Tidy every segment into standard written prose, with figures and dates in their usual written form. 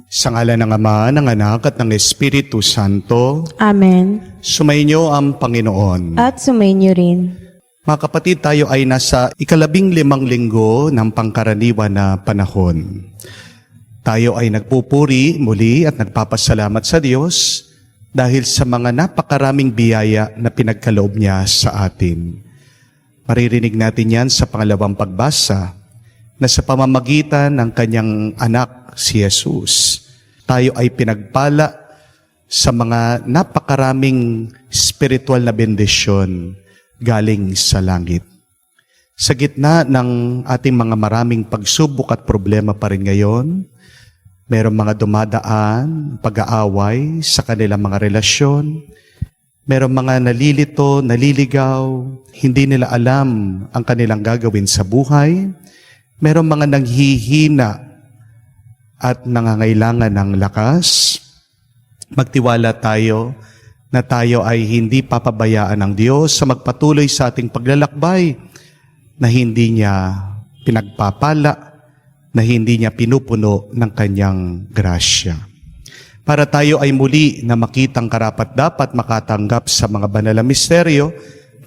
Sa ngalan ng Ama, ng Anak, at ng Espiritu Santo. Amen. Sumainyo ang Panginoon. At sumainyo rin. Mga kapatid, tayo ay nasa 15 linggo ng pangkaraniwan na panahon. Tayo ay nagpupuri muli at nagpapasalamat sa Diyos dahil sa mga napakaraming biyaya na pinagkaloob niya sa atin. Maririnig natin yan sa pangalawang pagbasa na sa pamamagitan ng kanyang anak si Jesus, tayo ay pinagpala sa mga napakaraming spiritual na bendisyon galing sa langit. Sa gitna ng ating mga maraming pagsubok at problema pa rin ngayon, merong mga dumadaan, pag-aaway sa kanilang mga relasyon, merong mga nalilito, naliligaw, hindi nila alam ang kanilang gagawin sa buhay, merong mga nanghihina at nangangailangan ng lakas. Magtiwala tayo na tayo ay hindi papabayaan ng Diyos sa magpatuloy sa ating paglalakbay, na hindi niya pinagpapala, na hindi niya pinupuno ng kanyang grasya. Para tayo ay muli na makitang karapat-dapat makatanggap sa mga banal na misteryo,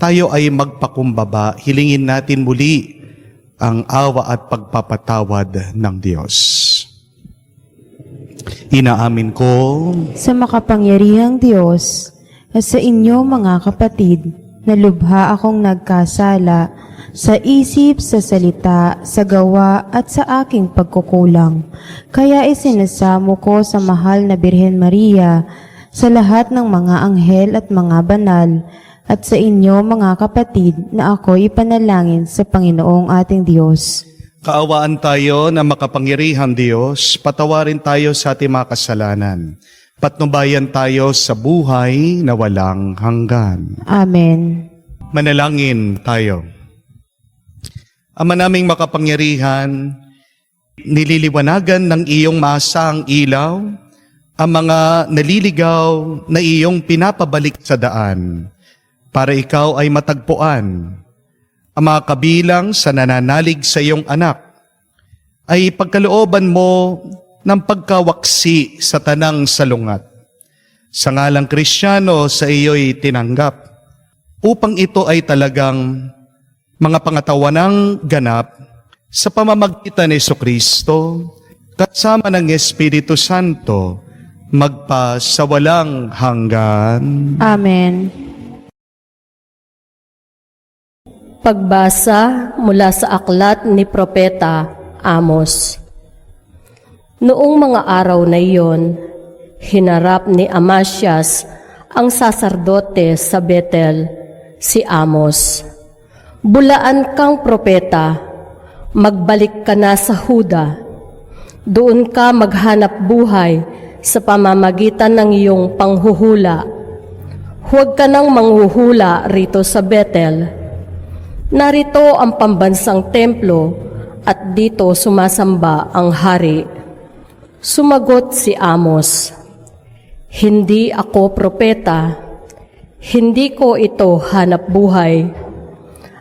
tayo ay magpakumbaba, hilingin natin muli ang awa at pagpapatawad ng Diyos. Inaamin ko Sa makapangyarihang Diyos, at sa inyo mga kapatid, na lubha akong nagkasala sa isip, sa salita, sa gawa at sa aking pagkukulang. Kaya isinasamo ko sa mahal na Birhen Maria, sa lahat ng mga anghel at mga banal, at sa inyo mga kapatid na ako ipanalangin sa Panginoong ating Diyos. kaawaan tayo na makapangyarihang Diyos, patawarin tayo sa ating mga kasalanan, patnubayan tayo sa buhay na walang hanggan. Amen. Manalangin tayo. Ama naming makapangyarihan, nililiwanagan ng iyong maasang ilaw ang mga naliligaw na iyong pinapabalik sa daan para ikaw ay matagpuan. Ang mga kabilang sa nananalig sa iyong anak ay pagkalooban mo ng pagkawaksi sa tanang salungat. Sa ngalang Kristiyano sa iyo'y tinanggap upang ito ay talagang mga pangatawanang ganap sa pamamagitan ni Jesucristo kasama ng Espiritu Santo magpa sa walang hanggan. Amen. Pagbasa mula sa aklat ni Propeta Amos. Noong mga araw na iyon, hinarap ni Amasias ang saserdote sa Betel, si Amos. Bulaan kang propeta, magbalik ka na sa Huda. Doon ka maghanap buhay sa pamamagitan ng iyong panghuhula. Huwag ka nang manghuhula rito sa Betel. Narito ang pambansang templo at dito sumasamba ang hari. Sumagot si Amos, "Hindi ako propeta, hindi ko ito hanap buhay.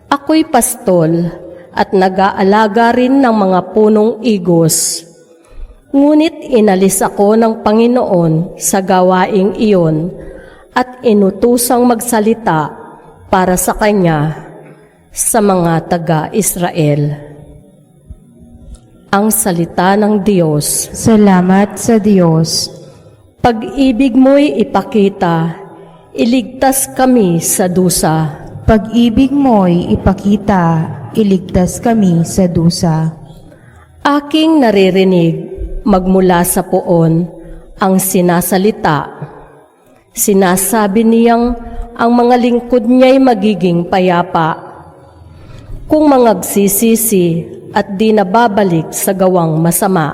Ako'y pastol at nag-aalaga rin ng mga punong igos. Ngunit inalis ako ng Panginoon sa gawaing iyon at inutusang magsalita para sa Kanya sa mga taga-Israel." Ang salita ng Diyos. Salamat sa Diyos. Pag-ibig mo'y ipakita, iligtas kami sa dusa. Pag-ibig mo'y ipakita, iligtas kami sa dusa. Aking naririnig magmula sa poon ang sinasalita. Sinasabi niyang ang mga lingkod niya'y magiging payapa kung mangagsisisi at di nababalik sa gawang masama.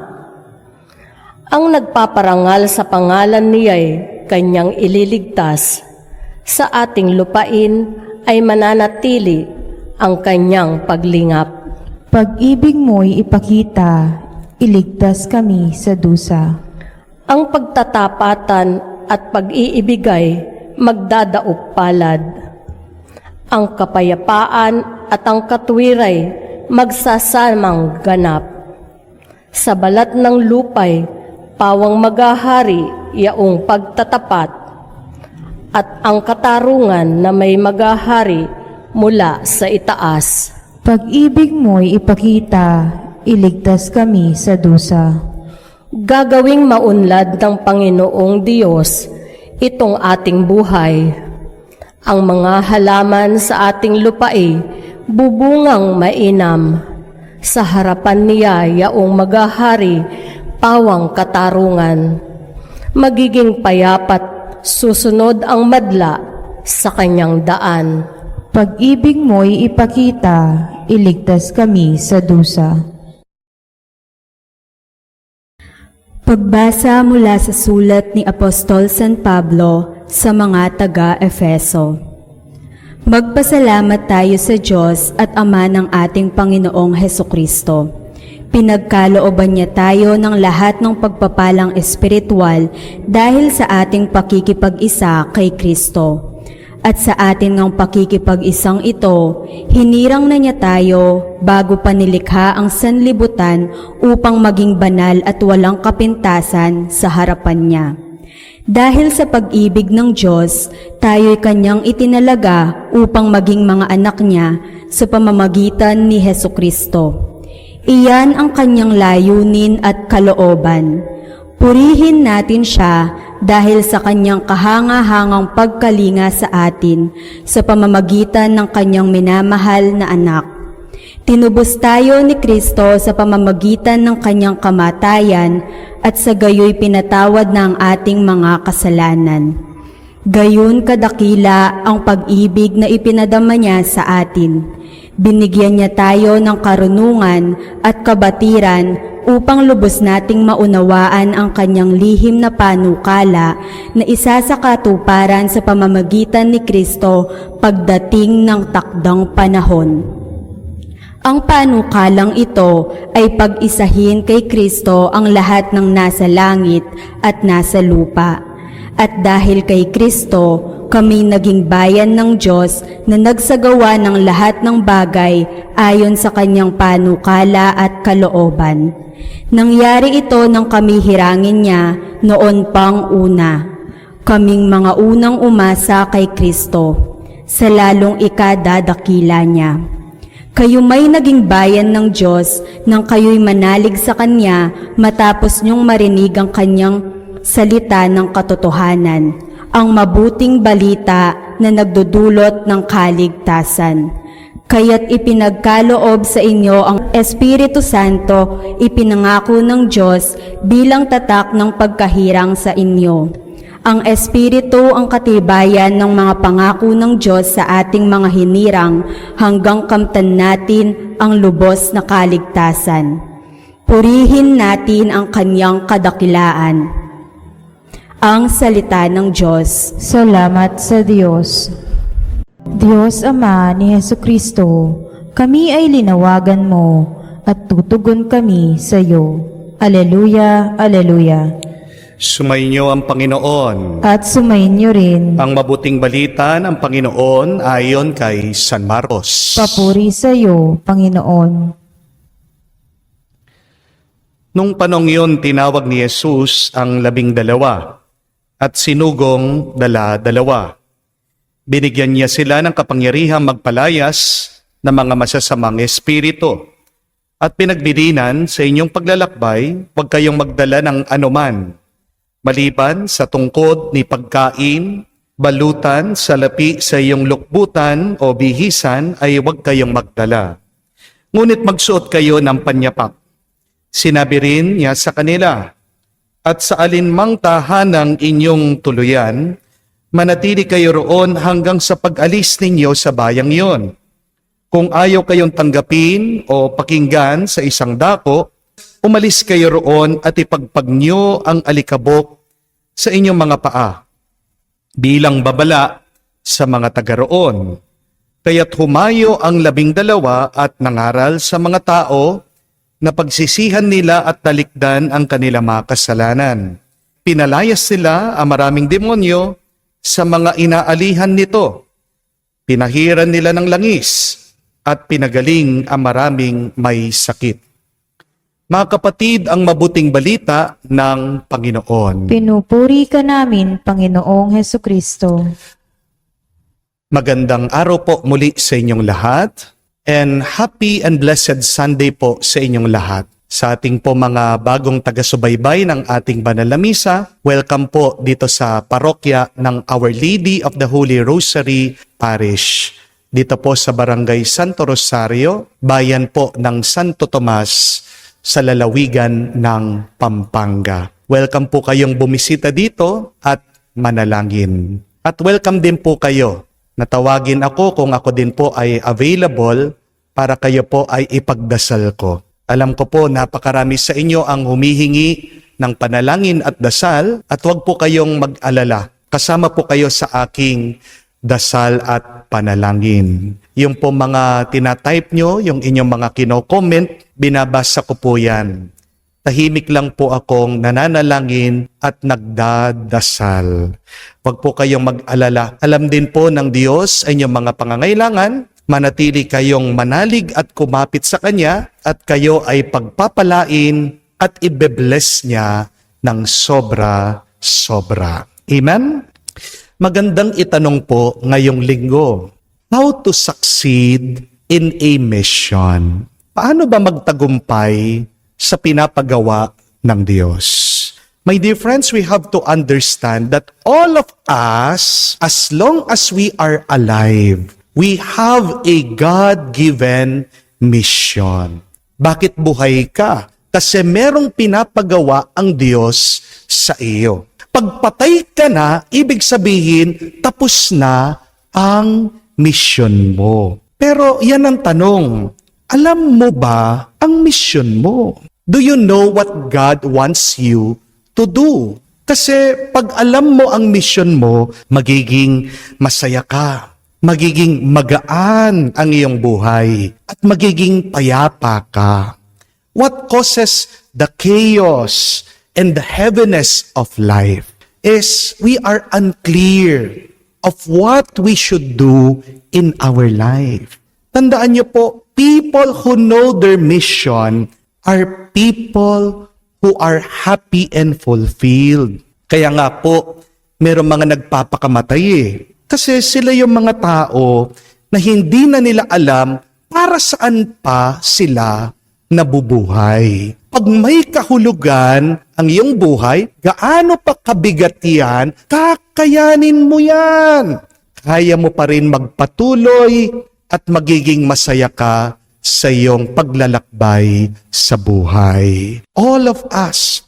Ang nagpaparangal sa pangalan niya'y kanyang ililigtas. Sa ating lupain ay mananatili ang kanyang paglingap. Pag-ibig mo'y ipakita, iligtas kami sa dusa. Ang pagtatapatan at pag-iibigay magdadaop palad. Ang kapayapaan at ang katuwiray magsasamang ganap. Sa balat ng lupay pawang magahari yaong pagtatapat, at ang katarungan na may magahari mula sa itaas. Pag-ibig mo'y ipakita, iligtas kami sa dusa. Gagawing maunlad ng Panginoong Diyos itong ating buhay. Ang mga halaman sa ating lupae bubungang mainam. Sa harapan niya yaong magahari, pawang katarungan. Magiging payapat susunod ang madla sa kanyang daan. Pag-ibig mo'y ipakita, iligtas kami sa dusa. Pagbasa mula sa sulat ni Apostol San Pablo sa mga taga-Efeso. Magpasalamat tayo sa Diyos at Ama ng ating Panginoong Hesukristo. Pinagkalooban niya tayo ng lahat ng pagpapalang espiritual dahil sa ating pakikipag-isa kay Kristo. At sa atin ng pakikipag-isang ito, hinirang na niya tayo bago pa nilikha ang sanlibutan upang maging banal at walang kapintasan sa harapan niya. Dahil sa pag-ibig ng Diyos, tayo'y kanyang itinalaga upang maging mga anak niya sa pamamagitan ni Hesukristo. Iyan ang kanyang layunin at kalooban. Purihin natin siya dahil sa kanyang kahanga-hangang pagkalinga sa atin sa pamamagitan ng kanyang minamahal na anak. Tinubos tayo ni Kristo sa pamamagitan ng kanyang kamatayan at sa gayoy pinatawad na ang ating mga kasalanan. Gayon kadakila ang pag-ibig na ipinadama niya sa atin. Binigyan niya tayo ng karunungan at kabatiran upang lubos nating maunawaan ang kanyang lihim na panukala na isa sa katuparan sa pamamagitan ni Kristo pagdating ng takdang panahon. Ang panukalang ito ay pag-isahin kay Kristo ang lahat ng nasa langit at nasa lupa. At dahil kay Kristo, kami naging bayan ng Diyos na nagsagawa ng lahat ng bagay ayon sa kanyang panukala at kalooban. Nangyari ito nang kami hirangin niya noon pang una. Kaming mga unang umasa kay Kristo, sa lalong ikadadakila niya. Kayo may naging bayan ng Diyos nang kayo'y manalig sa Kanya matapos niyong marinig ang Kanyang salita ng katotohanan, ang mabuting balita na nagdudulot ng kaligtasan. Kaya't ipinagkaloob sa inyo ang Espiritu Santo, ipinangako ng Diyos bilang tatak ng pagkahirang sa inyo. Ang Espiritu ang katibayan ng mga pangako ng Diyos sa ating mga hinirang hanggang kamtan natin ang lubos na kaligtasan. Purihin natin ang kanyang kadakilaan. Ang salita ng Diyos. Salamat sa Diyos. Diyos Ama ni Hesukristo, kami ay linawagan mo at tutugon kami sa iyo. Aleluya, aleluya. Sumainyo ang Panginoon. At sumainyo rin. Ang mabuting balita ng Panginoon ayon kay San Marcos. Papuri sa iyo, Panginoon. Nung panong yun, tinawag ni Jesus ang 12 at sinugong 12. Binigyan niya sila ng kapangyarihang magpalayas ng mga masasamang espiritu. At pinagbilinan sa inyong paglalakbay, huwag kayong magdala ng anuman, maliban sa tungkod ni pagkain, balutan, salapi sa iyong lukbutan o bihisan ay huwag kayong magdala. Ngunit magsuot kayo ng panyapak. Sinabi rin niya sa kanila, at sa alinmang tahanang inyong tuluyan, manatili kayo roon hanggang sa pag-alis ninyo sa bayang iyon. Kung ayaw kayong tanggapin o pakinggan sa isang dako, umalis kayo roon at ipagpag nyo ang alikabok sa inyong mga paa, bilang babala sa mga taga roon. Kaya't humayo ang 12 at nangaral sa mga tao na pagsisihan nila at talikdan ang kanilang mga kasalanan. Pinalayas sila ang maraming demonyo sa mga inaalihan nito. Pinahiran nila ng langis at pinagaling ang maraming may sakit. Mga kapatid, ang mabuting balita ng Panginoon. Pinupuri ka namin, Panginoong Heso Kristo. Magandang araw po muli sa inyong lahat and happy and blessed Sunday po sa inyong lahat. Sa ating po mga bagong taga-subaybay ng ating banal na misa, welcome po dito sa parokya ng Our Lady of the Holy Rosary Parish. Dito po sa Barangay Santo Rosario, bayan po ng Santo Tomas, sa lalawigan ng Pampanga. Welcome po kayong bumisita dito at manalangin. At welcome din po kayo. Natawagin ako kung ako din po ay available para kayo po ay ipagdasal ko. Alam ko po napakarami sa inyo ang humihingi ng panalangin at dasal at huwag po kayong mag-alala. Kasama po kayo sa aking dasal at panalangin. Yung po mga tinatype nyo, yung inyong mga kino-comment, binabasa ko po yan. Tahimik lang po akong nananalangin at nagdadasal. Huwag po kayong mag-alala. Alam din po ng Diyos ay inyong mga pangangailangan. Manatili kayong manalig at kumapit sa Kanya at kayo ay pagpapalain at ibe-bless niya ng sobra-sobra. Amen? Magandang itanong po ngayong linggo. How to succeed in a mission? Paano ba magtagumpay sa pinapagawa ng Diyos? My dear friends, we have to understand that all of us, as long as we are alive, we have a God-given mission. Bakit buhay ka? Kasi merong pinapagawa ang Diyos sa iyo. Pagpatay ka na, ibig sabihin, tapos na ang mission mo. Pero yan ang tanong, alam mo ba ang mission mo? Do you know what God wants you to do? Kasi pag alam mo ang mission mo, magiging masaya ka, magiging magaan ang iyong buhay, at magiging payapa ka. What causes the chaos and the heaviness of life is we are unclear of what we should do in our life. Tandaan niyo po, people who know their mission are people who are happy and fulfilled. Kaya nga po, mayroong mga nagpapakamatay Kasi sila yung mga tao na hindi na nila alam para saan pa sila nabubuhay. Pag may kahulugan ang iyong buhay, gaano pa kabigat yan, kakayanin mo yan. Kaya mo pa rin magpatuloy at magiging masaya ka sa iyong paglalakbay sa buhay. All of us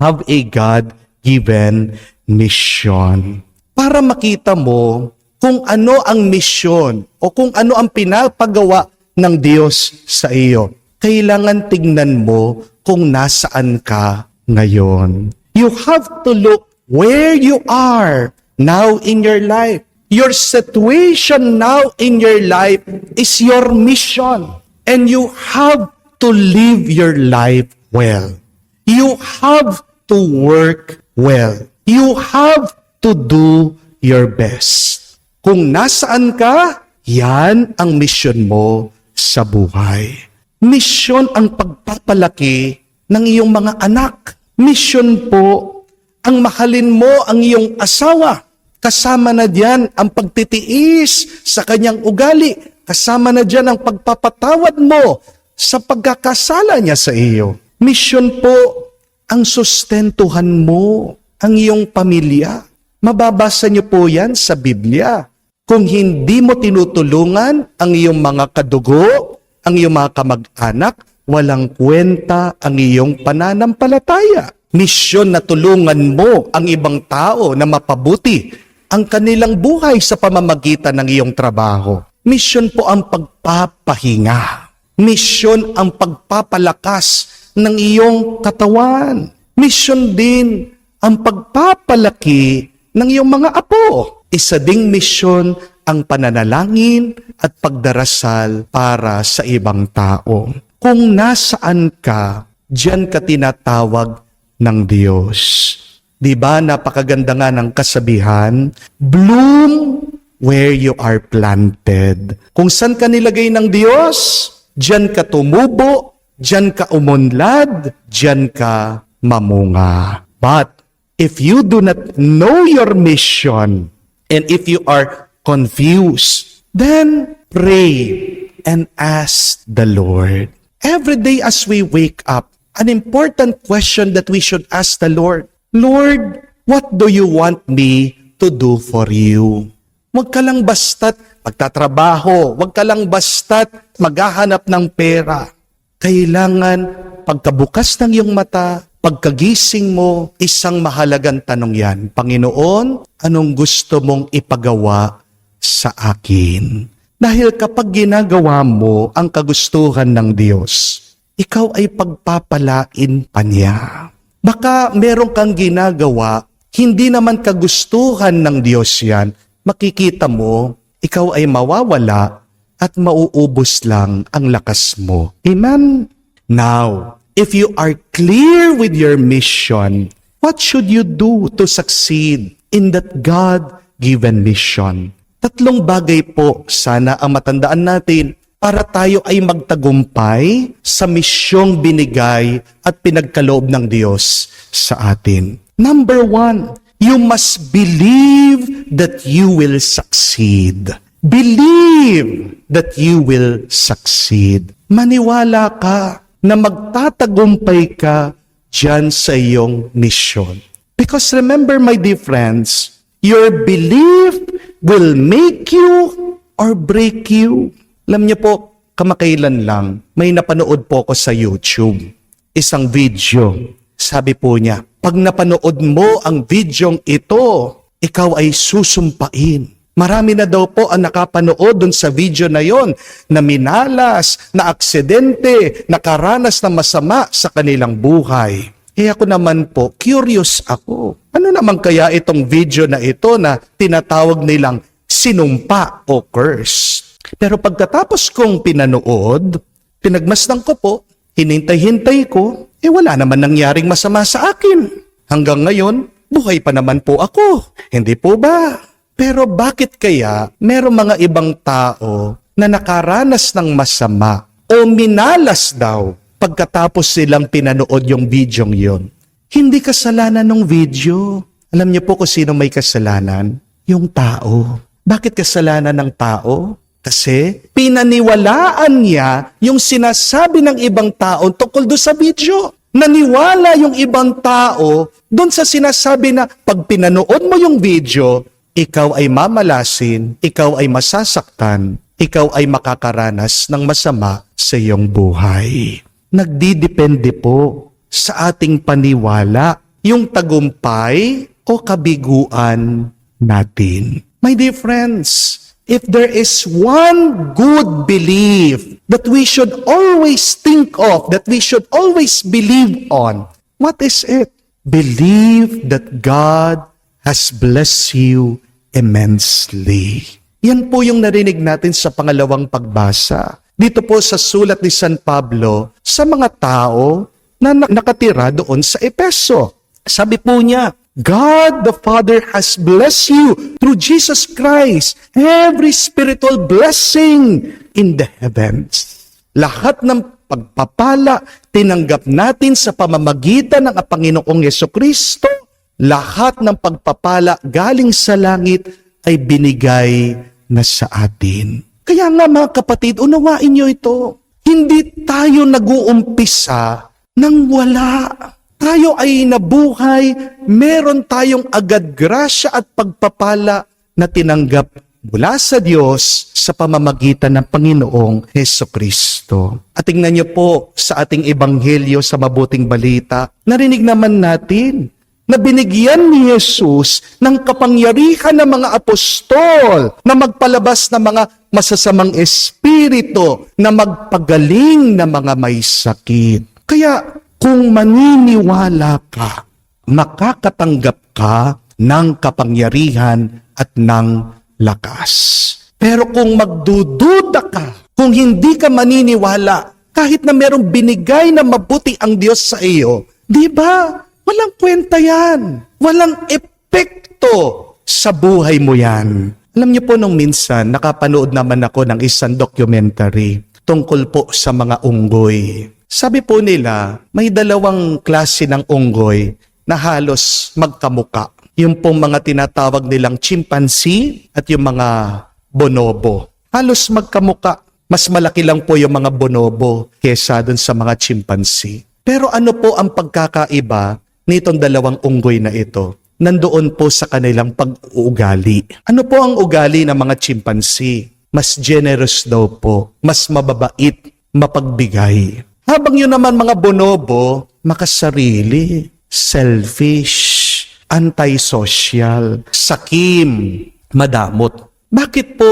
have a God-given mission. Para makita mo kung ano ang misyon o kung ano ang pinapagawa ng Diyos sa iyo, kailangan tignan mo kung nasaan ka ngayon. You have to look where you are now in your life. Your situation now in your life is your mission. And you have to live your life well. You have to work well. You have to do your best. Kung nasaan ka, yan ang mission mo sa buhay. Misyon ang pagpapalaki ng iyong mga anak. Misyon po ang mahalin mo ang iyong asawa. Kasama na diyan ang pagtitiis sa kanyang ugali. Kasama na diyan ang pagpapatawad mo sa pagkakasala niya sa iyo. Misyon po ang sustentuhan mo ang iyong pamilya. Mababasa niyo po yan sa Biblia. Kung hindi mo tinutulungan ang iyong mga kadugo, ang iyong mga kamag-anak, walang kwenta ang iyong pananampalataya. Misyon na tulungan mo ang ibang tao na mapabuti ang kanilang buhay sa pamamagitan ng iyong trabaho. Misyon po ang pagpapahinga. Misyon ang pagpapalakas ng iyong katawan. Misyon din ang pagpapalaki ng iyong mga apo. Isa ding misyon ang pananalangin at pagdarasal para sa ibang tao. Kung nasaan ka, diyan ka tinatawag ng Diyos. Di ba napakaganda nga ng kasabihan? Bloom where you are planted. Kung saan ka nilagay ng Diyos, diyan ka tumubo, diyan ka umunlad, diyan ka mamunga. But if you do not know your mission, and if you are confused, then pray and ask the Lord. Every day as we wake up, an important question that we should ask the Lord, Lord, what do you want me to do for you? Huwag ka lang basta't magtatrabaho, huwag ka lang basta't maghahanap ng pera. Kailangan pagkabukas ng iyong mata, pagkagising mo, isang mahalagang tanong yan, Panginoon, anong gusto mong ipagawa sa akin? Dahil kapag ginagawa mo ang kagustuhan ng Diyos, ikaw ay pagpapalain pa niya. Baka meron kang ginagawa, hindi naman kagustuhan ng Diyos yan, makikita mo, ikaw ay mawawala at mauubos lang ang lakas mo. Amen? Now, if you are clear with your mission, what should you do to succeed in that God-given mission? 3 bagay po sana ang matandaan natin para tayo ay magtagumpay sa misyong binigay at pinagkaloob ng Diyos sa atin. Number 1, you must believe that you will succeed. Believe that you will succeed. Maniwala ka na magtatagumpay ka dyan sa iyong misyon. Because remember, my dear friends, your belief will make you or break you. Alam niyo po, kamakailan lang, may napanood po ko sa YouTube. Isang video. Sabi po niya, pag napanood mo ang videong ito, ikaw ay susumpain. Marami na daw po ang nakapanood dun sa video na yon na minalas, na aksidente, nakaranas ng masama sa kanilang buhay. Eh ako naman po, curious ako. Ano naman kaya itong video na ito na tinatawag nilang sinumpa o curse? Pero pagkatapos kong pinanood, pinagmasdan ko po, hinintay-hintay ko, wala naman nangyaring masama sa akin. Hanggang ngayon, buhay pa naman po ako. Hindi po ba? Pero bakit kaya merong mga ibang tao na nakaranas ng masama o minalas daw pagkatapos silang pinanood yung videong yon? Hindi kasalanan ng video. Alam niyo po kung sino may kasalanan? Yung tao. Bakit kasalanan ng tao? Kasi pinaniwalaan niya yung sinasabi ng ibang tao tungkol doon sa video. Naniwala yung ibang tao doon sa sinasabi na pag pinanood mo yung video, ikaw ay mamalasin, ikaw ay masasaktan, ikaw ay makakaranas ng masama sa iyong buhay. Nagdidepende po sa ating paniwala yung tagumpay o kabiguan natin. My dear friends, if there is one good belief that we should always think of, that we should always believe on, what is it? Believe that God has blessed you immensely. Yan po yung narinig natin sa pangalawang pagbasa. Dito po sa sulat ni San Pablo sa mga tao na nakatira doon sa Efeso. Sabi po niya, God the Father has blessed you through Jesus Christ, every spiritual blessing in the heavens. Lahat ng pagpapala, tinanggap natin sa pamamagitan ng Panginoong Jesucristo. Lahat ng pagpapala galing sa langit ay binigay na sa atin. Kaya nga mga kapatid, unawain niyo ito. Hindi tayo nag-uumpisa ng wala. Tayo ay nabuhay, meron tayong agad grasya at pagpapala na tinanggap mula sa Diyos sa pamamagitan ng Panginoong Hesukristo. At tingnan niyo po sa ating ebanghelyo sa mabuting balita, narinig naman natin na binigyan ni Jesus ng kapangyarihan ng mga apostol na magpalabas ng mga masasamang espiritu, na magpagaling ng mga may sakit. Kaya kung maniniwala ka, makakatanggap ka ng kapangyarihan at ng lakas. Pero kung magdududa ka, kung hindi ka maniniwala, kahit na merong binigay na mabuti ang Diyos sa iyo, di ba? Walang kwenta yan. Walang epekto sa buhay mo yan. Alam niyo po nung minsan, nakapanood naman ako ng isang documentary tungkol po sa mga unggoy. Sabi po nila, may dalawang klase ng unggoy na halos magkamuka. Yung pong mga tinatawag nilang chimpanzee at yung mga bonobo. Halos magkamuka. Mas malaki lang po yung mga bonobo kesa dun sa mga chimpanzee. Pero ano po ang pagkakaiba nitong dalawang unggoy na ito? Nandoon po sa kanilang pag-uugali. Ano po ang ugali ng mga chimpanzee? Mas generous daw po, mas mababait, mapagbigay. Habang yun naman mga bonobo, makasarili, selfish, antisocial, sakim, madamot. Bakit po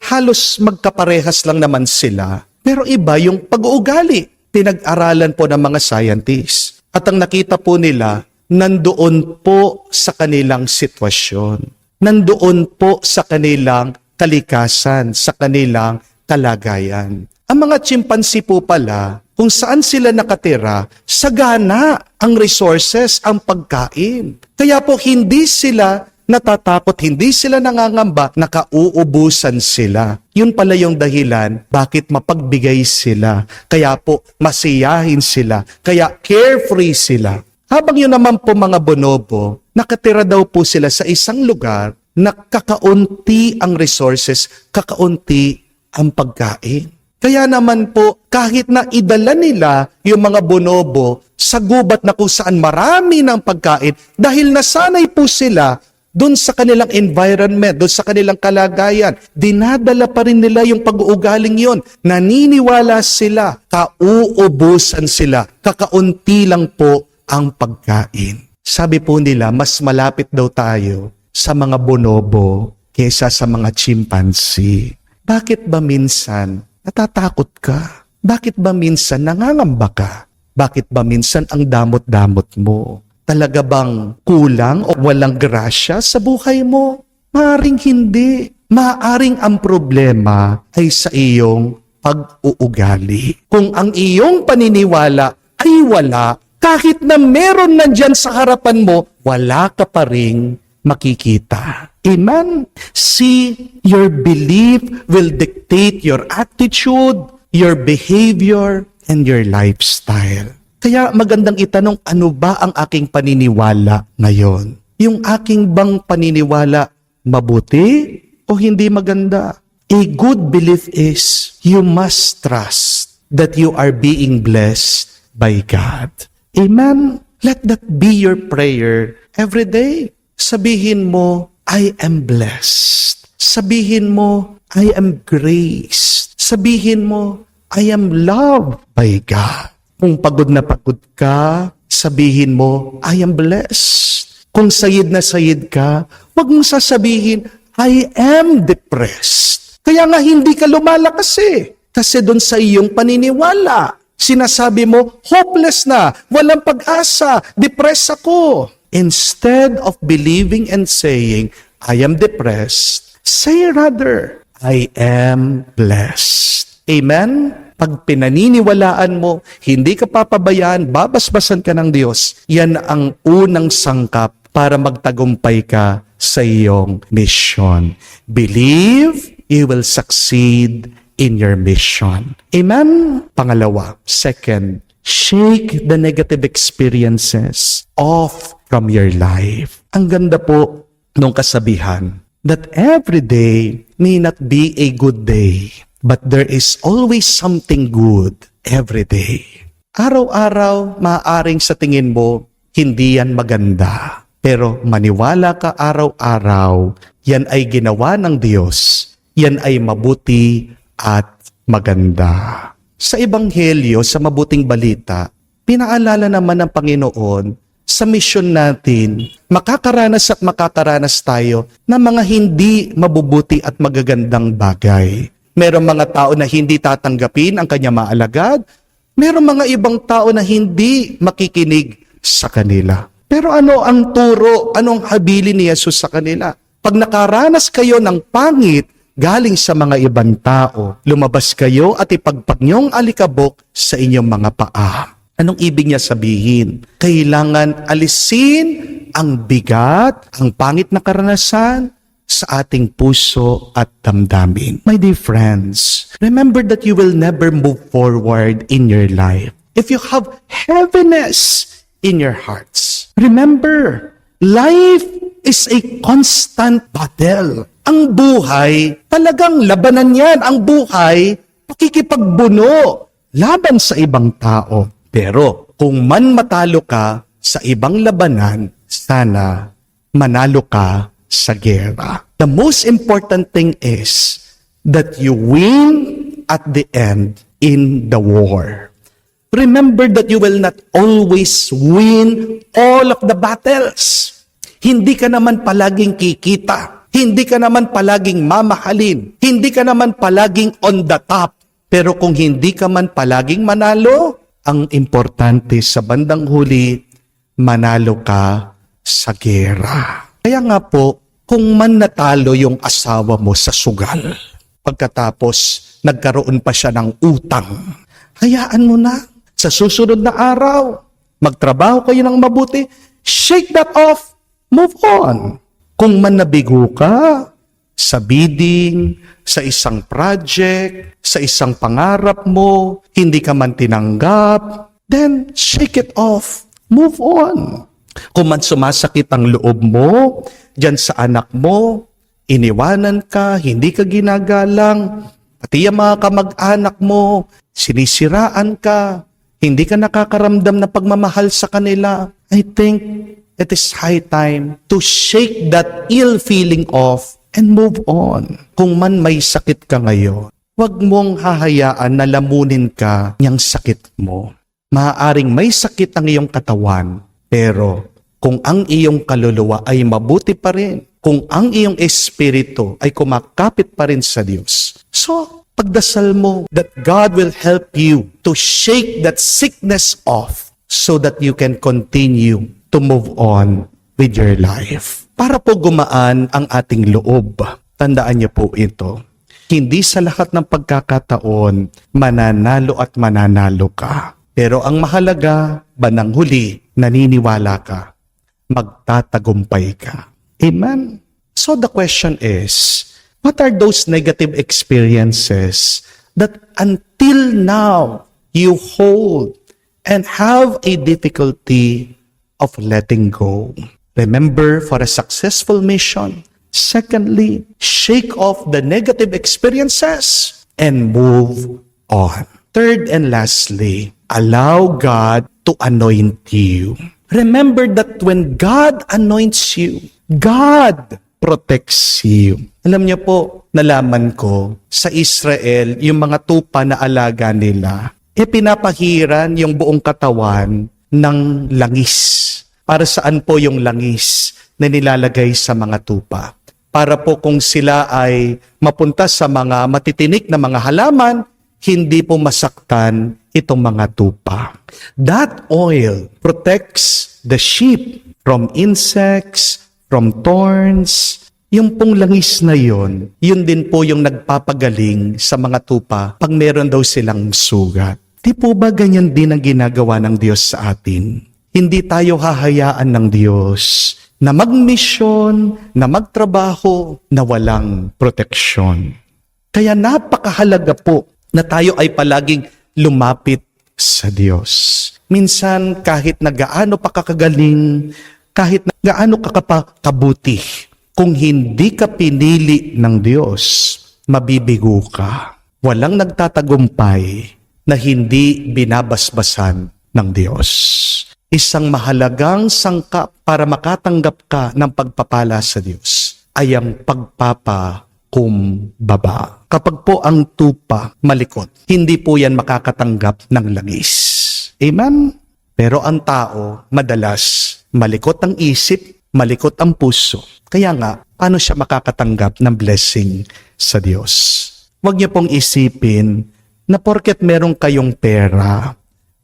halos magkaparehas lang naman sila, pero iba yung pag-uugali? Pinag-aralan po ng mga scientists. At ang nakita po nila, nandoon po sa kanilang sitwasyon. Nandoon po sa kanilang kalikasan, sa kanilang kalagayan. Ang mga chimpanzee po pala, kung saan sila nakatira, sagana ang resources, ang pagkain. Kaya po hindi sila natatakot, hindi sila nangangamba, nakauubusan sila. Yun pala yung dahilan bakit mapagbigay sila. Kaya po masiyahin sila, kaya carefree sila. Habang yun naman po mga bonobo, nakatira daw po sila sa isang lugar na kakaunti ang resources, kakaunti ang pagkain. Kaya naman po, kahit na idala nila yung mga bonobo sa gubat na kung saan marami ng pagkain, dahil nasanay po sila doon sa kanilang environment, doon sa kanilang kalagayan, dinadala pa rin nila yung pag-uugaling yon. Naniniwala sila, kauubusan sila, kakaunti lang po ang pagkain. Sabi po nila, mas malapit daw tayo sa mga bonobo kaysa sa mga chimpanzee. Bakit ba minsan natatakot ka? Bakit ba minsan nangangamba ka? Bakit ba minsan ang damot-damot mo? Talaga bang kulang o walang grasya sa buhay mo? Maaring hindi. Maaring ang problema ay sa iyong pag-uugali. Kung ang iyong paniniwala ay wala, kahit na meron nandyan sa harapan mo, wala ka pa ring makikita. Amen? See, your belief will dictate your attitude, your behavior, and your lifestyle. Kaya magandang itanong, ano ba ang aking paniniwala ngayon? Yung aking bang paniniwala mabuti o hindi maganda? A good belief is you must trust that you are being blessed by God. Amen? Let that be your prayer every day. Sabihin mo, I am blessed. Sabihin mo, I am graced. Sabihin mo, I am loved by God. Kung pagod na pagod ka, sabihin mo, I am blessed. Kung sayid na sayid ka, huwag mong sasabihin, I am depressed. Kaya nga hindi ka lumalakas eh. Kasi doon sa iyong paniniwala, sinasabi mo, hopeless na, walang pag-asa, depressed ako. Instead of believing and saying, I am depressed, say rather, I am blessed. Amen? Pag pinaniniwalaan mo, hindi ka papabayaan, babasbasan ka ng Diyos, yan ang unang sangkap para magtagumpay ka sa iyong mission. Believe, you will succeed in your mission. Amen? Pangalawa, second, shake the negative experiences off from your life. Ang ganda po nung kasabihan that every day may not be a good day, but there is always something good every day. Araw-araw, maaaring sa tingin mo, hindi yan maganda. Pero maniwala ka araw-araw, yan ay ginawa ng Diyos. Yan ay mabuti at maganda. Sa Ebanghelyo, sa mabuting balita, pinaalala naman ng Panginoon sa misyon natin, makakaranas at makakaranas tayo ng mga hindi mabubuti at magagandang bagay. Merong mga tao na hindi tatanggapin ang kanya maalagad. Merong mga ibang tao na hindi makikinig sa kanila. Pero ano ang turo, anong habilin ni Jesus sa kanila? Pag nakaranas kayo ng pangit galing sa mga ibang tao, lumabas kayo at ipagpag niyong alikabok sa inyong mga paa. Anong ibig niya sabihin? Kailangan alisin ang bigat, ang pangit na karanasan sa ating puso at damdamin. My dear friends, remember that you will never move forward in your life if you have heaviness in your hearts, remember, life is a constant battle. Ang buhay, talagang labanan yan. Ang buhay, pakikipagbuno laban sa ibang tao. Pero kung man matalo ka sa ibang labanan, sana manalo ka sa gera. The most important thing is that you win at the end in the war. Remember that you will not always win all of the battles. Hindi ka naman palaging kikita. Hindi ka naman palaging mamahalin. Hindi ka naman palaging on the top. Pero kung hindi ka man palaging manalo, ang importante sa bandang huli, manalo ka sa gera. Kaya nga po, kung man natalo yung asawa mo sa sugal, pagkatapos nagkaroon pa siya ng utang, hayaan mo na. Sa susunod na araw, magtrabaho kayo ng mabuti, shake that off, move on. Kung man nabigo ka sa bidding, sa isang project, sa isang pangarap mo, hindi ka man tinanggap, then shake it off, move on. Kung man sumasakit ang loob mo, dyan sa anak mo, iniwanan ka, hindi ka ginagalang, pati yung mga kamag-anak mo, sinisiraan ka, hindi ka nakakaramdam na pagmamahal sa kanila, I think it is high time to shake that ill feeling off and move on. Kung man may sakit ka ngayon, huwag mong hahayaan na lamunin ka niyang sakit mo. Maaaring may sakit ang iyong katawan, pero kung ang iyong kaluluwa ay mabuti pa rin, kung ang iyong espiritu ay kumakapit pa rin sa Diyos, so pagdasal mo that God will help you to shake that sickness off so that you can continue to move on with your life. Para po gumaan ang ating loob, tandaan niyo po ito, hindi sa lahat ng pagkakataon mananalo at mananalo ka. Pero ang mahalaga, bandang huli, naniniwala ka, magtatagumpay ka. Amen? So the question is, what are those negative experiences that until now you hold and have a difficulty of letting go? Remember, for a successful mission, secondly, shake off the negative experiences and move on. Third and lastly, allow God to anoint you. Remember that when God anoints you, God protects you. Alam niyo po, nalaman ko, sa Israel, yung mga tupa na alaga nila, pinapahiran yung buong katawan ng langis. Para saan po yung langis na nilalagay sa mga tupa? Para po kung sila ay mapunta sa mga matitinik na mga halaman, hindi po masaktan itong mga tupa. That oil protects the sheep from insects, from thorns. Yung pong langis na yun din po yung nagpapagaling sa mga tupa pag meron daw silang sugat. Di po ba ganyan din ang ginagawa ng Diyos sa atin? Hindi tayo hahayaan ng Diyos na magmisyon, na magtrabaho, na walang proteksyon. Kaya napakahalaga po na tayo ay palaging lumapit sa Diyos. Minsan kahit na gaano pa kakagaling, kahit na gaano ka kabuti, kung hindi ka pinili ng Diyos, mabibigo ka. Walang nagtatagumpay na hindi binabasbasan ng Diyos. Isang mahalagang sangkap para makatanggap ka ng pagpapala sa Diyos ay ang pagpapakumbaba. Kapag po ang tupa malikot, hindi po yan makakatanggap ng langis. Amen? Pero ang tao, madalas, malikot ang isip, malikot ang puso. Kaya nga, paano siya makakatanggap ng blessing sa Diyos? Huwag niyo pong isipin na porket meron kayong pera,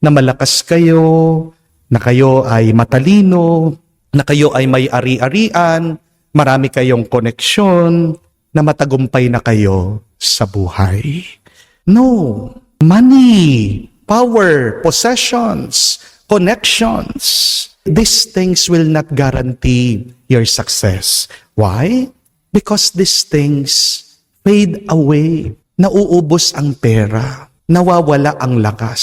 na malakas kayo, na kayo ay matalino, na kayo ay may ari-arian, marami kayong koneksyon, na matagumpay na kayo sa buhay. No. Money, power, possessions, connections, these things will not guarantee your success. Why? Because these things fade away. Nauubos ang pera. Nawawala ang lakas.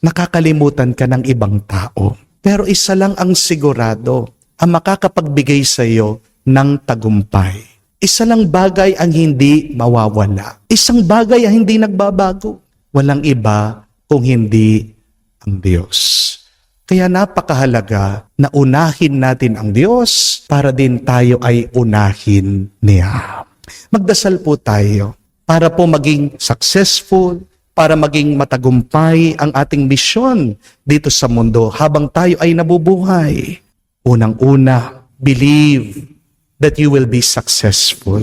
nakakalimutan ka ng ibang tao. Pero isa lang ang sigurado, ang makakapagbigay sa iyo ng tagumpay. Isa lang bagay ang hindi mawawala. Isang bagay ang hindi nagbabago. Walang iba kung hindi ang Diyos. Kaya napakahalaga na unahin natin ang Diyos para din tayo ay unahin niya. Magdasal po tayo para po maging successful, para maging matagumpay ang ating misyon dito sa mundo habang tayo ay nabubuhay. Unang-una, believe that you will be successful.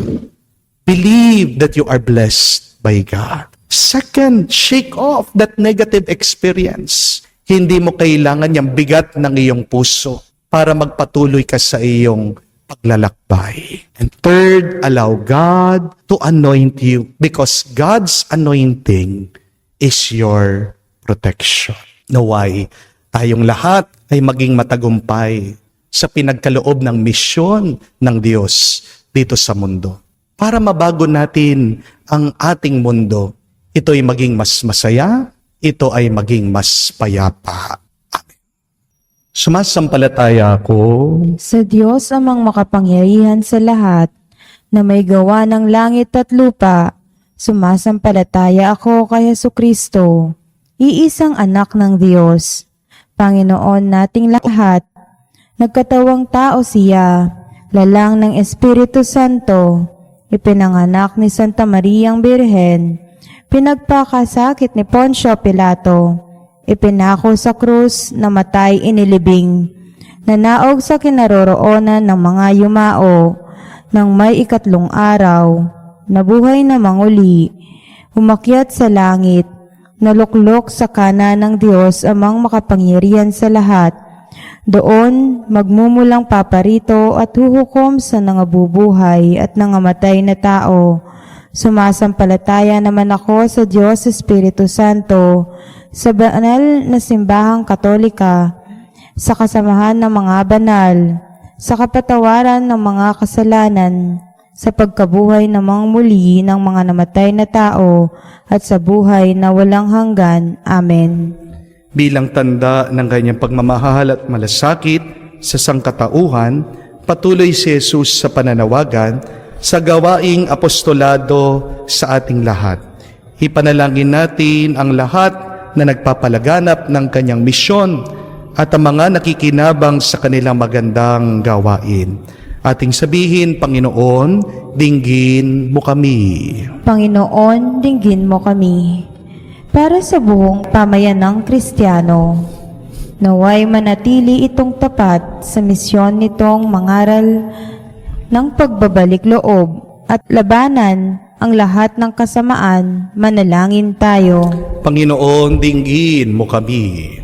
Believe that you are blessed by God. Second, shake off that negative experience. Hindi mo kailangan yung bigat ng iyong puso para magpatuloy ka sa iyong paglalakbay. And third, allow God to anoint you because God's anointing is your protection. Naway, tayong lahat ay maging matagumpay sa pinagkaloob ng misyon ng Diyos dito sa mundo. Para mabago natin ang ating mundo, ito ay maging mas masaya, ito ay maging mas payapa. Amen. Sumasampalataya ako Sa Diyos amang makapangyarihan sa lahat, na may gawa ng langit at lupa, sumasampalataya ako kay Jesucristo, iisang anak ng Diyos, Panginoon nating lahat. Nagkatawang tao siya, lalang ng Espiritu Santo, ipinanganak ni Santa Mariang Birhen, pinagpakasakit ni Poncio Pilato, ipinako sa krus, namatay inilibing, nanaog sa kinaroroonan ng mga yumao, nang may ikatlong araw, nabuhay na manguli, umakyat sa langit, naluklok sa kanan ng Diyos amang makapangyarihan sa lahat. Doon, magmumulang paparito at huhukom sa nangabubuhay at nangamatay na tao. Sumasampalataya naman ako sa Diyos Espiritu Santo, sa banal na simbahang katolika, sa kasamahan ng mga banal, sa kapatawaran ng mga kasalanan, sa pagkabuhay namang muli ng mga namatay na tao, at sa buhay na walang hanggan. Amen. bilang tanda ng kanyang pagmamahal at malasakit sa sangkatauhan, patuloy si Jesus sa pananawagan sa gawaing apostolado sa ating lahat. Ipanalangin natin ang lahat na nagpapalaganap ng kanyang misyon at ang mga nakikinabang sa kanilang magandang gawain. Ating sabihin, Panginoon, dinggin mo kami. Panginoon, dinggin mo kami. Para sa buong pamayan ng Kristiyano, naway manatili itong tapat sa misyon nitong mangaral ng pagbabalik loob at labanan ang lahat ng kasamaan. Manalangin tayo. Panginoon, dinggin mo kami.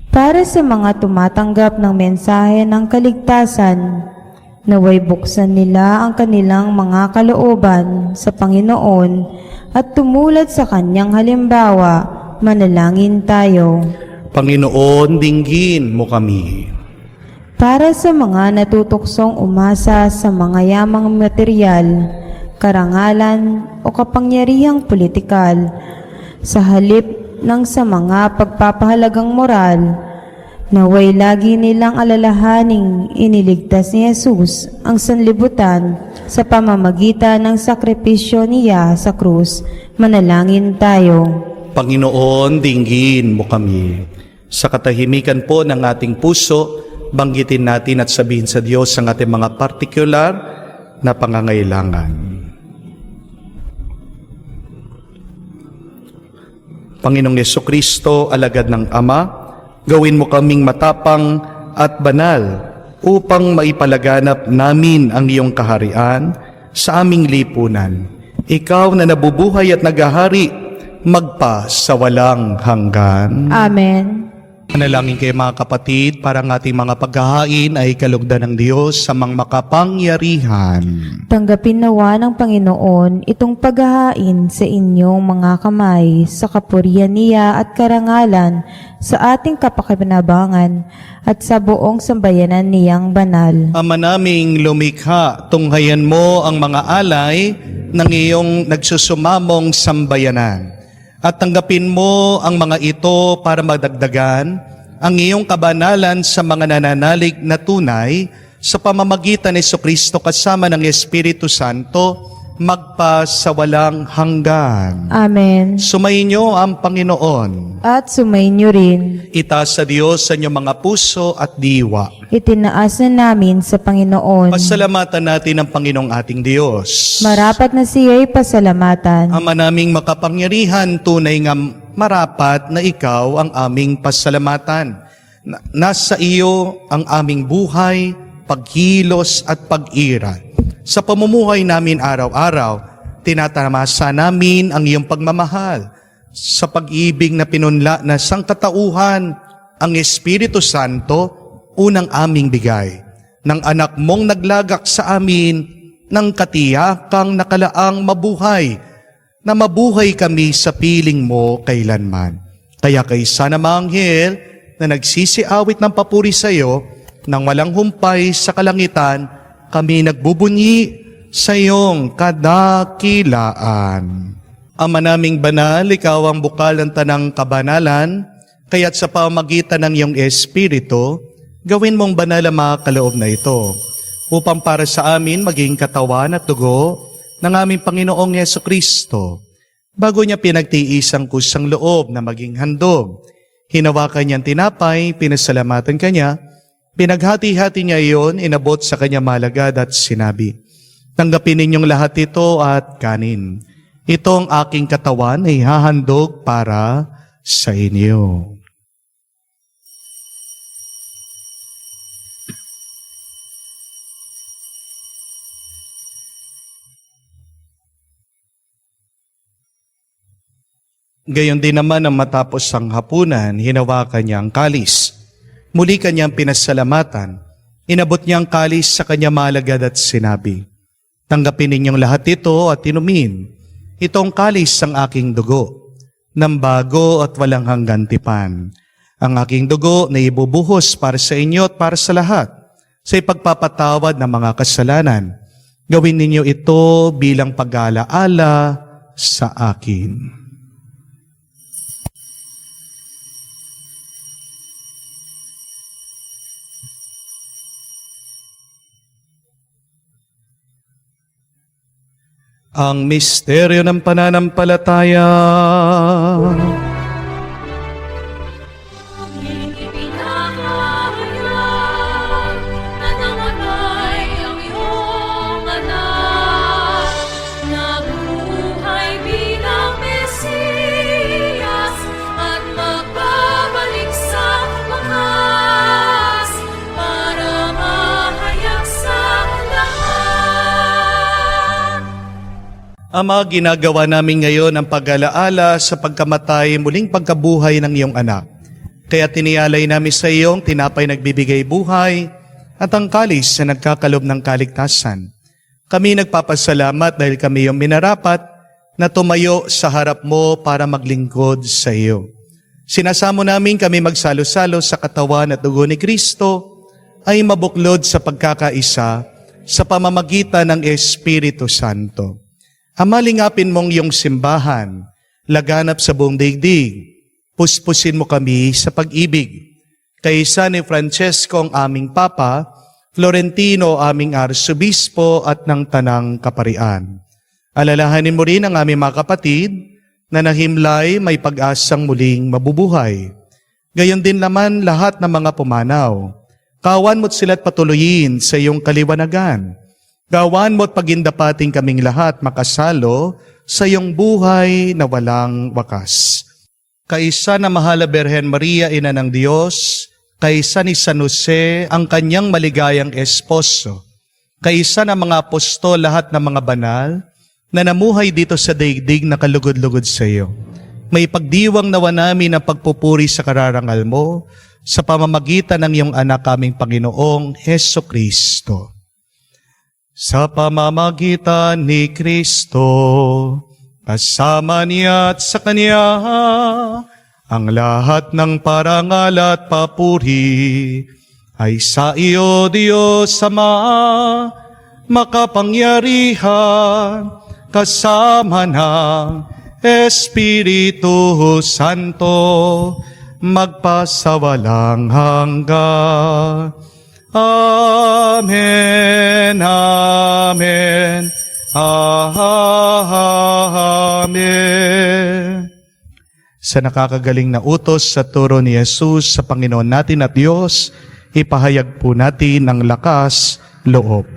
Para sa mga tumatanggap ng mensahe ng kaligtasan, naway buksan nila ang kanilang mga kalooban sa Panginoon at tumulad sa Kanyang halimbawa. Manalangin tayo. Panginoon, dinggin mo kami. Para sa mga natutuksong umasa sa mga yamang material, karangalan o kapangyarihang politikal, sa halip ng sa mga pagpapahalagang moral, naway lagi nilang alalahaning iniligtas ni Jesus ang sanlibutan sa pamamagitan ng sakripisyo niya sa krus. Manalangin tayo. Panginoon, dinggin mo kami. Sa katahimikan po ng ating puso, banggitin natin at sabihin sa Diyos ang ating mga partikular na pangangailangan. Panginoong Yesukristo, alagad ng Ama, gawin mo kaming matapang at banal upang maipalaganap namin ang iyong kaharian sa aming lipunan. Ikaw na nabubuhay at naghahari, magpa sa walang hanggan. Amen. Manalangin kayo mga kapatid, para ang ating mga paghahain ay kalugdan ng Diyos sa mga makapangyarihan. Tanggapin nawa ng Panginoon itong paghahain sa inyong mga kamay, sa kapurihan niya at karangalan, sa ating kapakinabangan at sa buong sambayanan niyang banal. Ama naming lumikha, tunghayan mo ang mga alay ng iyong nagsusumamong sambayanan. at tanggapin mo ang mga ito para madagdagan ang iyong kabanalan sa mga nananalig na tunay sa pamamagitan ni Jesucristo kasama ng Espiritu Santo magpa sa walang hanggan. Amen. Sumainyo ang Panginoon. At sumainyo rin. Itaas sa Diyos sa inyong mga puso at diwa. Itinaas na namin sa Panginoon. Pasalamatan natin ang Panginoong ating Diyos. Marapat na siya'y pasalamatan. Ama naming makapangyarihan, tunay nga marapat na ikaw ang aming pasalamatan. Nasa iyo ang aming buhay, pagkilos at pag-iral. Sa pamumuhay namin araw-araw, tinatamasa namin ang iyong pagmamahal. Sa pag-ibig na pinunla na sangkatauhan, ang Espiritu Santo, unang aming bigay. Ng anak mong naglagak sa amin, ng katiyakang nakalaang mabuhay, na mabuhay kami sa piling mo kailanman. Kaya kay sana manghel na nagsisiawit ng papuri sa iyo, nang walang humpay sa kalangitan, kami nagbubunyi sa iyong kadakilaan. Ama naming banal, ikaw ang bukal ng tanang kabanalan, kaya't sa pamamagitan ng iyong Espiritu, gawin mong banal ang mga kaloob na ito, upang para sa amin maging katawan at dugo ng aming Panginoong Jesucristo. Bago niya pinagtiis ang kusang loob na maging handog, hinawakan niyang tinapay, pinasalamatan kanya, pinaghati-hati niya iyon, inabot sa kanya malagad at sinabi, tanggapin ninyong lahat ito at kanin. Ito ang aking katawan ay hahandog para sa inyo. Gayon din naman ang matapos ang hapunan, hinawakan niya ang kalis. Muli kanyang pinasalamatan, inabot niya ang kalis sa kanya malagad at sinabi, tanggapin ninyong lahat ito at inumin. Itong kalis ang aking dugo, ng bago at walang hanggan tipan. Ang aking dugo na ibubuhos para sa inyo at para sa lahat, sa ipagpapatawad ng mga kasalanan. Gawin ninyo ito bilang pag-aalaala sa akin. Ang misteryo ng pananampalataya. Ipinahayag na namatay ang iyong anak, nabuhay bilang Mesiyas at magbabalik sa wakas para mahayag sa lahat. Ama, ginagawa namin ngayon ang pag-alaala sa pagkamatay, muling pagkabuhay ng iyong anak. Kaya tinialay namin sa iyong tinapay nagbibigay buhay at ang kalis na nagkakalob ng kaligtasan. Kami nagpapasalamat dahil kami yung minarapat na tumayo sa harap mo para maglingkod sa iyo. Sinasamo namin kami magsalo-salo sa katawan at dugo ni Kristo ay mabuklod sa pagkakaisa sa pamamagitan ng Espiritu Santo. Ama, lingapin mong iyong simbahan, laganap sa buong daigdig. Puspusin mo kami sa pag-ibig. Kaysa ni Francesco ang aming Papa, Florentino aming Arsobispo at ng Tanang Kaparian. Alalahanin mo rin ang aming mga kapatid na nahimlay may pag-asang muling mabubuhay. Gayon din naman lahat ng mga pumanaw. Kawan mo't sila't patuloyin sa iyong kaliwanagan. Gawan mo't pagindapating kaming lahat makasalo sa iyong buhay na walang wakas. Kaisa na Mahal na Birhen Maria, Ina ng Diyos, kaisa ni San Jose, ang kanyang maligayang esposo, kaisa na mga apostol, lahat ng mga banal, na namuhay dito sa daigdig na kalugod-lugod sa iyo. May pagdiwang nawa namin ang pagpupuri sa kararangal mo sa pamamagitan ng iyong anak aming Panginoong Hesukristo. Sa pamamagitan ni Kristo, kasama niya at sa Kanya, ang lahat ng parangal at papuri ay sa iyo, Diyos Ama, makapangyarihan, kasama ng Espiritu Santo, magpasawalang hanggan. Amen, amen, amen. Sa nakakagaling na utos sa turo ni Jesus sa Panginoon natin at Diyos, ipahayag po natin ang lakas loob.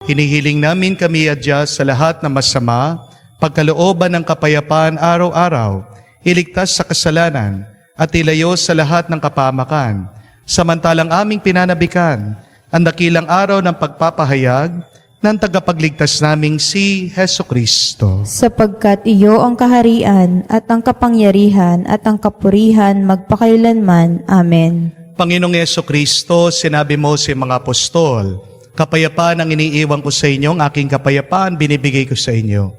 Hinihiling namin kami adya sa lahat ng masama, pagkalooban ng kapayapaan araw-araw, iligtas sa kasalanan, at ilayo sa lahat ng kapamakan. Samantalang aming pinanabikan ang dakilang araw ng pagpapahayag ng tagapagligtas naming si Hesukristo. Sapagkat iyo ang kaharian at ang kapangyarihan at ang kapurihan magpakailanman. Amen. Panginoong Hesukristo, sinabi mo sa mga apostol, kapayapaan ang iniiwan ko sa inyo, ang aking kapayapaan binibigay ko sa inyo.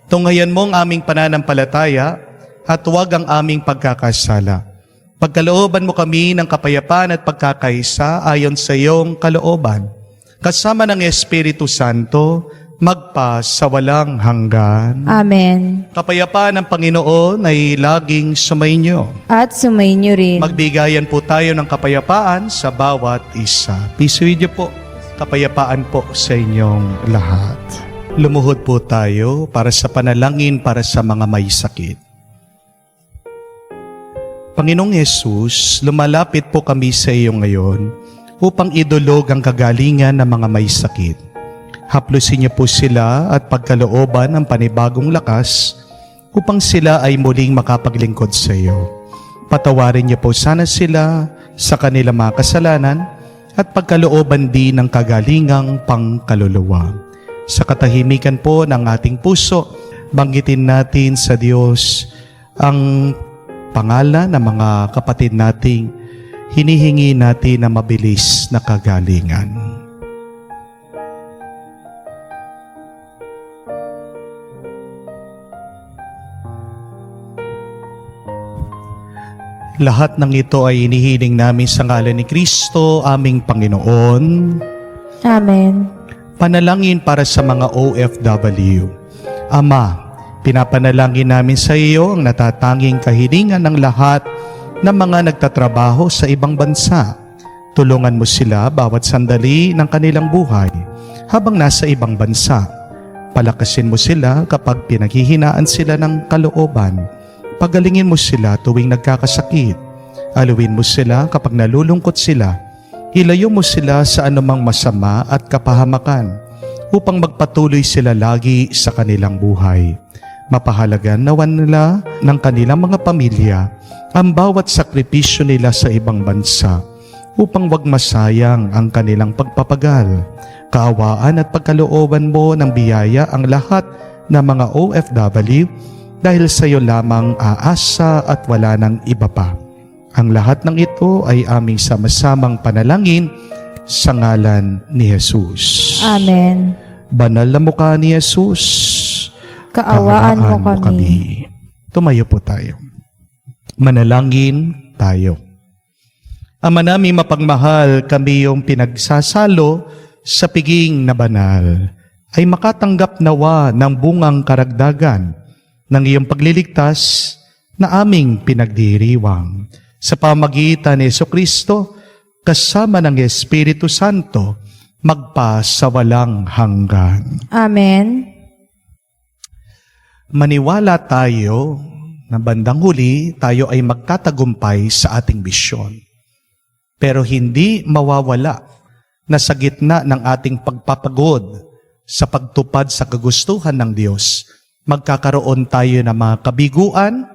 Tunghayan mo ang aming pananampalataya at huwag ang aming pagkakasala. Pagkalooban mo kami ng kapayapaan at pagkakaisa ayon sa iyong kalooban. Kasama ng Espiritu Santo, magpa sa walang hanggan. Amen. Kapayapaan ng Panginoon ay laging sumainyo. At sumainyo rin. Magbigayan po tayo ng kapayapaan sa bawat isa. Pisuhin niyo po, kapayapaan po sa inyong lahat. Lumuhod po tayo para sa panalangin para sa mga may sakit. Panginoong Yesus, lumalapit po kami sa iyo ngayon upang idulog ang kagalingan ng mga may sakit. Haplusin niyo po sila at pagkalooban ng panibagong lakas upang sila ay muling makapaglingkod sa iyo. Patawarin niyo po sana sila sa kanilang mga kasalanan at pagkalooban din ng kagalingang pangkaluluwa. Sa katahimikan po ng ating puso, banggitin natin sa Diyos ang pangalan ng mga kapatid nating hinihingi natin na mabilis na kagalingan. Lahat ng ito ay inihiling namin sa ngalan ni Kristo, aming Panginoon. Amen. Panalangin para sa mga OFW. Ama, pinapanalangin namin sa iyo ang natatanging kahilingan ng lahat ng mga nagtatrabaho sa ibang bansa. Tulungan mo sila bawat sandali ng kanilang buhay habang nasa ibang bansa. Palakasin mo sila kapag pinaghihinaan sila ng kalooban. Pagalingin mo sila tuwing nagkakasakit. Aluin mo sila kapag nalulungkot sila. Ilayo mo sila sa anumang masama at kapahamakan upang magpatuloy sila lagi sa kanilang buhay. Mapahalagan nawan nila ng kanilang mga pamilya ang bawat sakripisyo nila sa ibang bansa upang wag masayang ang kanilang pagpapagal. Kaawaan at pagkalooban mo ng biyaya ang lahat ng mga OFW dahil sa iyo lamang aasa at wala ng iba pa. Ang lahat ng ito ay aming sama-samang panalangin sa ngalan ni Jesus. Amen. Banal na mukha ni Jesus, Kaawaan mo kami. Tumayo po tayo. Manalangin tayo. Ama naming mapagmahal, kami yung pinagsasalo sa piging na banal ay makatanggap nawa ng bungang karagdagan ng iyong pagliligtas na aming pinagdiriwang. Sa pamagitan ni Jesucristo, kasama ng Espiritu Santo, magpa sa walang hanggan. Amen. Maniwala tayo na bandang huli tayo ay magtatagumpay sa ating bisyon. Pero hindi mawawala na sa gitna ng ating pagpapagod sa pagtupad sa kagustuhan ng Diyos, magkakaroon tayo ng mga kabiguan,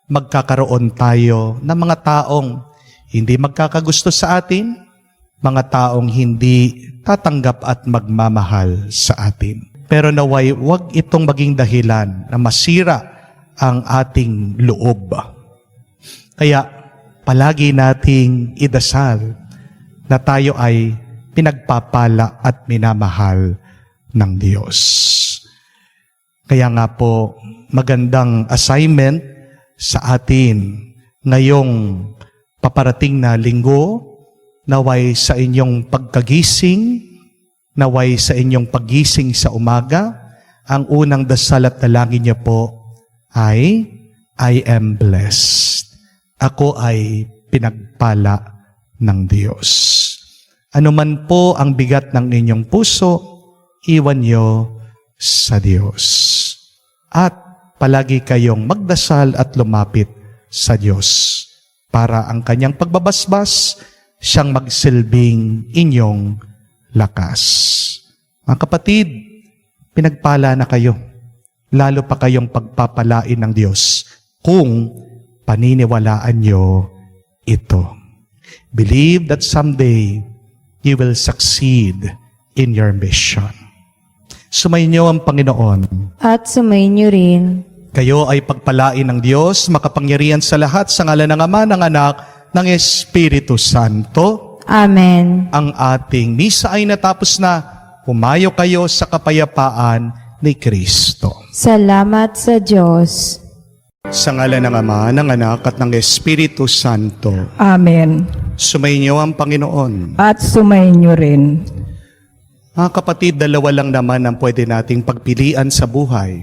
magkakaroon tayo ng mga taong hindi magkakagusto sa atin, mga taong hindi tatanggap at magmamahal sa atin. Pero naway, huwag itong maging dahilan na masira ang ating loob. Kaya palagi nating idasal na tayo ay pinagpapala at minamahal ng Diyos. Kaya nga po, magandang assignment sa atin ngayong paparating na linggo, naway sa inyong pagkagising, naway sa inyong paggising sa umaga, ang unang dasal at dalangin niyo po I am blessed. Ako ay pinagpala ng Diyos. Ano man po ang bigat ng inyong puso, iwan nyo sa Diyos. At palagi kayong magdasal at lumapit sa Diyos para ang kanyang pagbabasbas siyang magsilbing inyong lakas. Mga kapatid, pinagpala na kayo. Lalo pa kayong pagpapalain ng Diyos kung paniniwalaan nyo ito. Believe that someday you will succeed in your mission. Sumainyo ang Panginoon. At sumayin niyo rin. Kayo ay pagpalain ng Diyos, makapangyarihan sa lahat, sa ngalan ng Ama, ng Anak, ng Espiritu Santo. Amen. Ang ating misa ay natapos na. Humayo kayo sa kapayapaan ni Kristo. Salamat sa Diyos. Sa ngalan ng Ama, ng Anak, at ng Espiritu Santo. Amen. Sumainyo ang Panginoon. At sumayin niyo rin. Mga kapatid, dalawa lang naman ang pwede nating pagpilian sa buhay.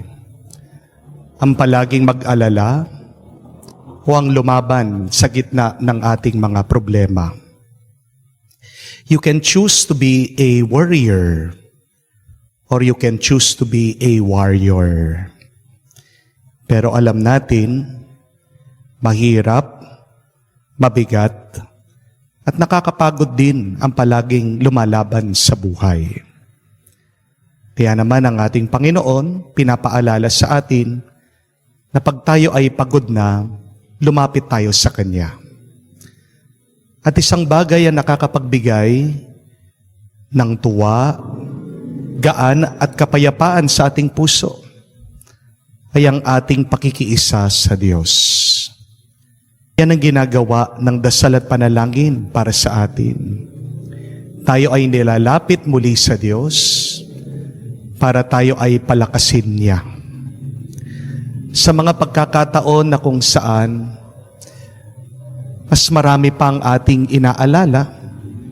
Ang palaging mag-alala o ang lumaban sa gitna ng ating mga problema. You can choose to be a warrior or you can choose to be a warrior. Pero alam natin, mahirap, mabigat, at nakakapagod din ang palaging lumalaban sa buhay. Kaya naman ang ating Panginoon pinapaalala sa atin na pag tayo ay pagod na, lumapit tayo sa Kanya. At isang bagay ang nakakapagbigay ng tuwa, gaan at kapayapaan sa ating puso ay ang ating pakikiisa sa Diyos. Yan ang ginagawa ng dasal at panalangin para sa atin. Tayo ay nilalapit muli sa Diyos para tayo ay palakasin niya. Sa mga pagkakataon na kung saan mas marami pang ating inaalala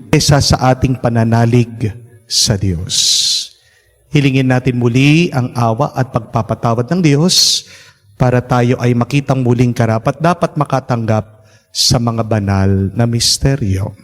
kaysa sa ating pananalig sa Diyos. Hilingin natin muli ang awa at pagpapatawad ng Diyos para tayo ay makitang muling karapat dapat makatanggap sa mga banal na misteryo.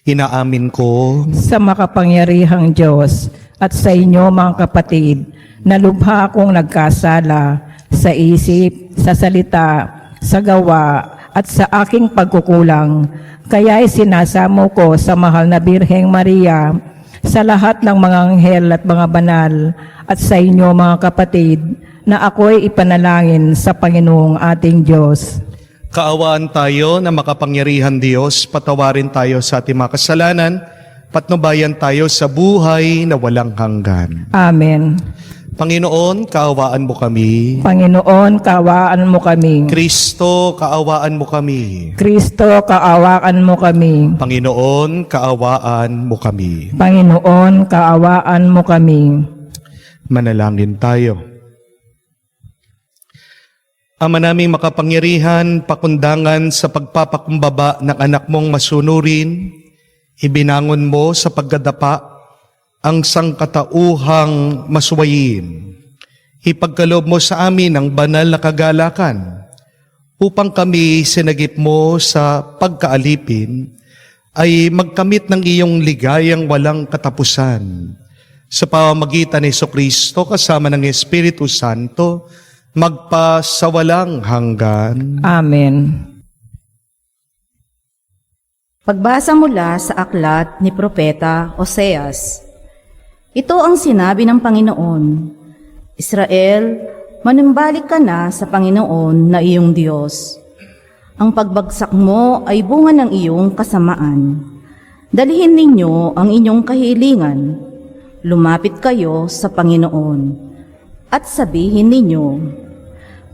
Inaamin ko Sa makapangyarihang Diyos at sa inyo mga kapatid, na lubha akong nagkasala sa isip, sa salita, sa gawa, at sa aking pagkukulang. Kaya'y sinasamo ko sa mahal na Birheng Maria, sa lahat ng mga anghel at mga banal, at sa inyo mga kapatid, na ako'y ipanalangin sa Panginoong ating Diyos. kaawaan tayo na makapangyarihan Diyos, patawarin tayo sa ating mga kasalanan, patnubayan tayo sa buhay na walang hanggan. Amen. Panginoon, kaawaan mo kami. Panginoon, kaawaan mo kami. Kristo, kaawaan mo kami. Kristo, kaawaan mo kami. Panginoon, kaawaan mo kami. Panginoon, kaawaan mo kami. Manalangin tayo. Ama naming makapangyarihan, pakundangan sa pagpapakumbaba ng anak mong masunurin, ibinangon mo sa paggadapa ang sangkatauhang masuwayin. Ipagkaloob mo sa amin ang banal na kagalakan upang kami sinagip mo sa pagkaalipin ay magkamit ng iyong ligayang walang katapusan. Sa pamamagitan ni Jesucristo kasama ng Espiritu Santo, magpasawalang hanggan. Amen. Pagbasa mula sa aklat ni Propeta Oseas. Ito ang sinabi ng Panginoon, Israel, manumbalik ka na sa Panginoon na iyong Diyos. Ang pagbagsak mo ay bunga ng iyong kasamaan. Dalhin ninyo ang inyong kahilingan. Lumapit kayo sa Panginoon at sabihin ninyo,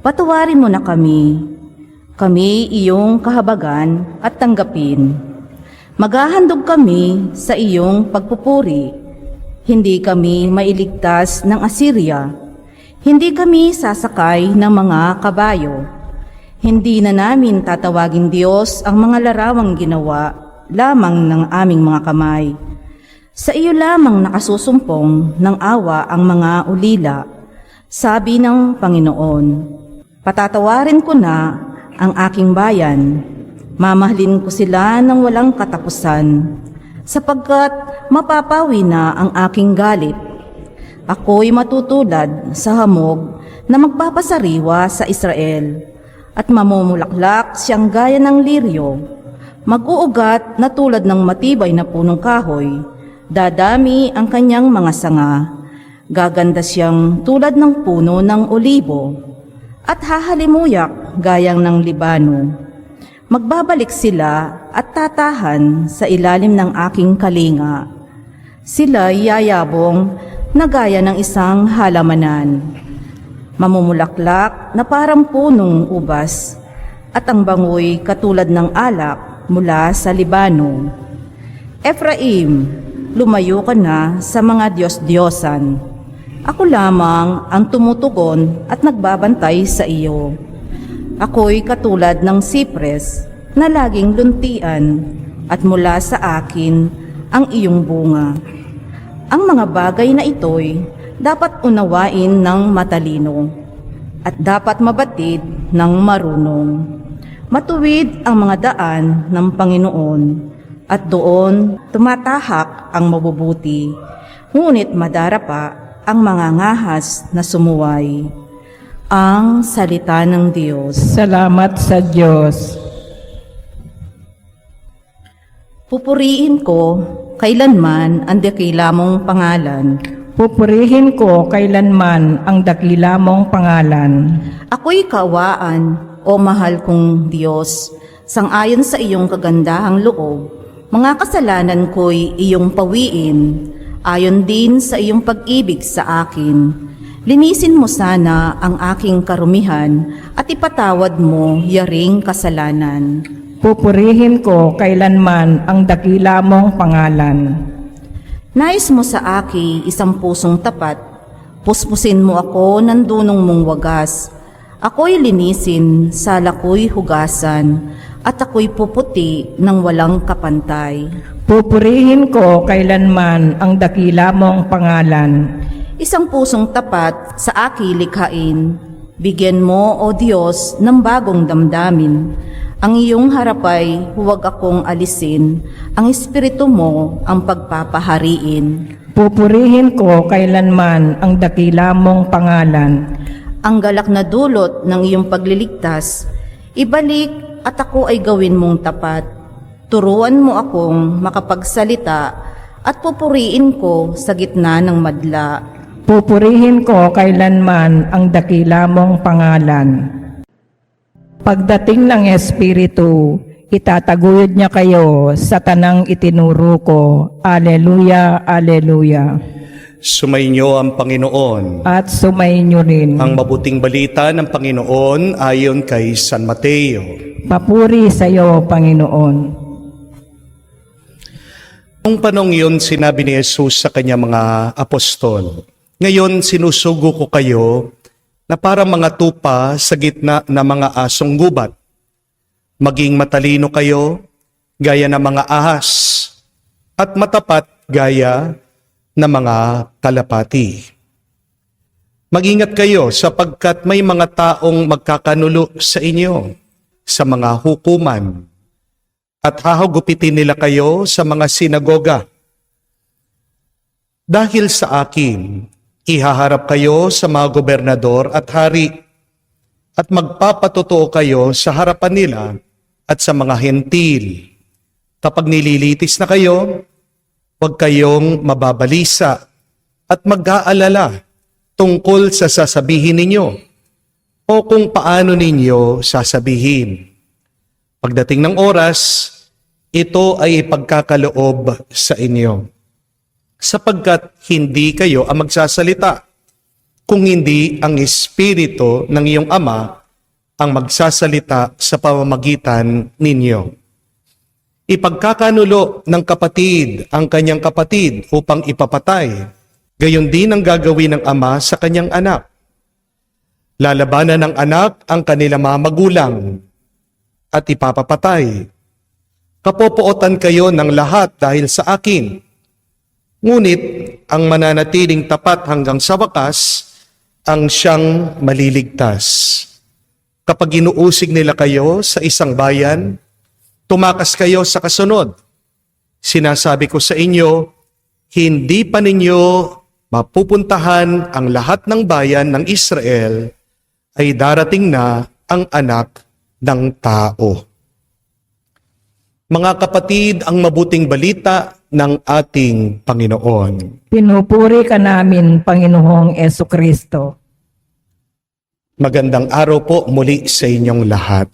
patawarin mo na kami iyong kahabagan at tanggapin. Maghahandog kami sa iyong pagpupuri. Hindi kami mailigtas ng Assyria. Hindi kami sasakay ng mga kabayo. Hindi na namin tatawagin Diyos ang mga larawang ginawa lamang ng aming mga kamay. Sa iyo lamang nakasusumpong ng awa ang mga ulila. Sabi ng Panginoon, patatawarin ko na ang aking bayan, mamahalin ko sila ng walang katapusan, sapagkat mapapawi na ang aking galit. Ako'y matutulad sa hamog na magpapasariwa sa Israel, at mamumulaklak siyang gaya ng liryo. Mag-uugat na tulad ng matibay na punong kahoy, dadami ang kanyang mga sanga. Gaganda siyang tulad ng puno ng olibo, at hahalimuyak gayang ng Libano. Magbabalik sila at tatahan sa ilalim ng aking kalinga. Sila yayabong na gaya ng isang halamanan. Mamumulaklak na parang punong ubas, at ang bangoy katulad ng alak mula sa Libano. Ephraim, lumayo ka na sa mga Diyos-Diyosan. Ako lamang ang tumutugon at nagbabantay sa iyo. Ako'y katulad ng sipres na laging luntian, at mula sa akin ang iyong bunga. Ang mga bagay na ito'y dapat unawain ng matalino, at dapat mabatid ng marunong. Matuwid ang mga daan ng Panginoon, at doon tumatahak ang mabubuti, ngunit madarapa ang mga ngahas na sumuway. Ang salita ng Diyos. Salamat sa Diyos. Pupurihin ko kailanman ang dakila mong pangalan. Pupurihin ko kailanman ang dakila mong pangalan. Ako'y kawaan, o mahal kong Diyos, sangayon sa iyong kagandahang loob. Mga kasalanan ko'y iyong pawiin, ayon din sa iyong pag-ibig sa akin. Linisin mo sana ang aking karumihan at ipatawad mo yaring kasalanan. Pupurihin ko kailanman ang dakila mong pangalan. Nais mo sa aki isang pusong tapat, puspusin mo ako ng dunong mong wagas. Ako'y linisin, sala ko'y hugasan, at ako'y puputi ng walang kapantay. Pupurihin ko kailanman ang dakila mong pangalan. Isang pusong tapat sa aki likhain. Bigyan mo, O Diyos, ng bagong damdamin. Ang iyong harapay, huwag akong alisin. Ang espiritu mo ang pagpapahariin. Pupurihin ko kailanman ang dakila mong pangalan. Ang galak na dulot ng iyong pagliligtas, ibalik at ako ay gawin mong tapat. Turuan mo akong makapagsalita at pupuriin ko sa gitna ng madla. Pupurihin ko kailanman ang dakila mong pangalan. Pagdating ng Espiritu, itataguyod niya kayo sa tanang itinuro ko. Aleluya, aleluya. Sumainyo ang Panginoon. At sumainyo rin. Ang mabuting balita ng Panginoon ayon kay San Mateo. Papuri sa iyo, Panginoon. Noong panong iyon, sinabi ni Jesus sa kanyang mga apostol, ngayon sinusugo ko kayo na para mga tupa sa gitna ng mga asong gubat. Maging matalino kayo gaya ng mga ahas at matapat gaya ng mga kalapati. Mag-ingat kayo sapagkat may mga taong magkakanulo sa inyo sa mga hukuman at hahagupitin nila kayo sa mga sinagoga. Dahil sa akin, ihaharap kayo sa mga gobernador at hari at magpapatotoo kayo sa harapan nila at sa mga hentil. Kapag nililitis na kayo, huwag kayong mababalisa at mag-aalala tungkol sa sasabihin ninyo o kung paano ninyo sasabihin. Pagdating ng oras, ito ay ipagkakaloob sa inyo. Sapagkat hindi kayo ang magsasalita, kung hindi ang Espiritu ng iyong Ama ang magsasalita sa pamamagitan ninyo. Ipagkakanulo ng kapatid ang kanyang kapatid upang ipapatay, gayon din ang gagawin ng ama sa kanyang anak. Lalabanan ng anak ang kanilang mga magulang at ipapapatay. Kapopootan kayo ng lahat dahil sa akin. Ngunit ang mananatiling tapat hanggang sa wakas ang siyang maliligtas. Kapag inuusig nila kayo sa isang bayan, tumakas kayo sa kasunod. Sinasabi ko sa inyo, hindi pa ninyo mapupuntahan ang lahat ng bayan ng Israel, ay darating na ang anak ng tao. Mga kapatid, ang mabuting balita ng ating Panginoon. Pinupuri ka namin, Panginoong Esukristo. Magandang araw po muli sa inyong lahat.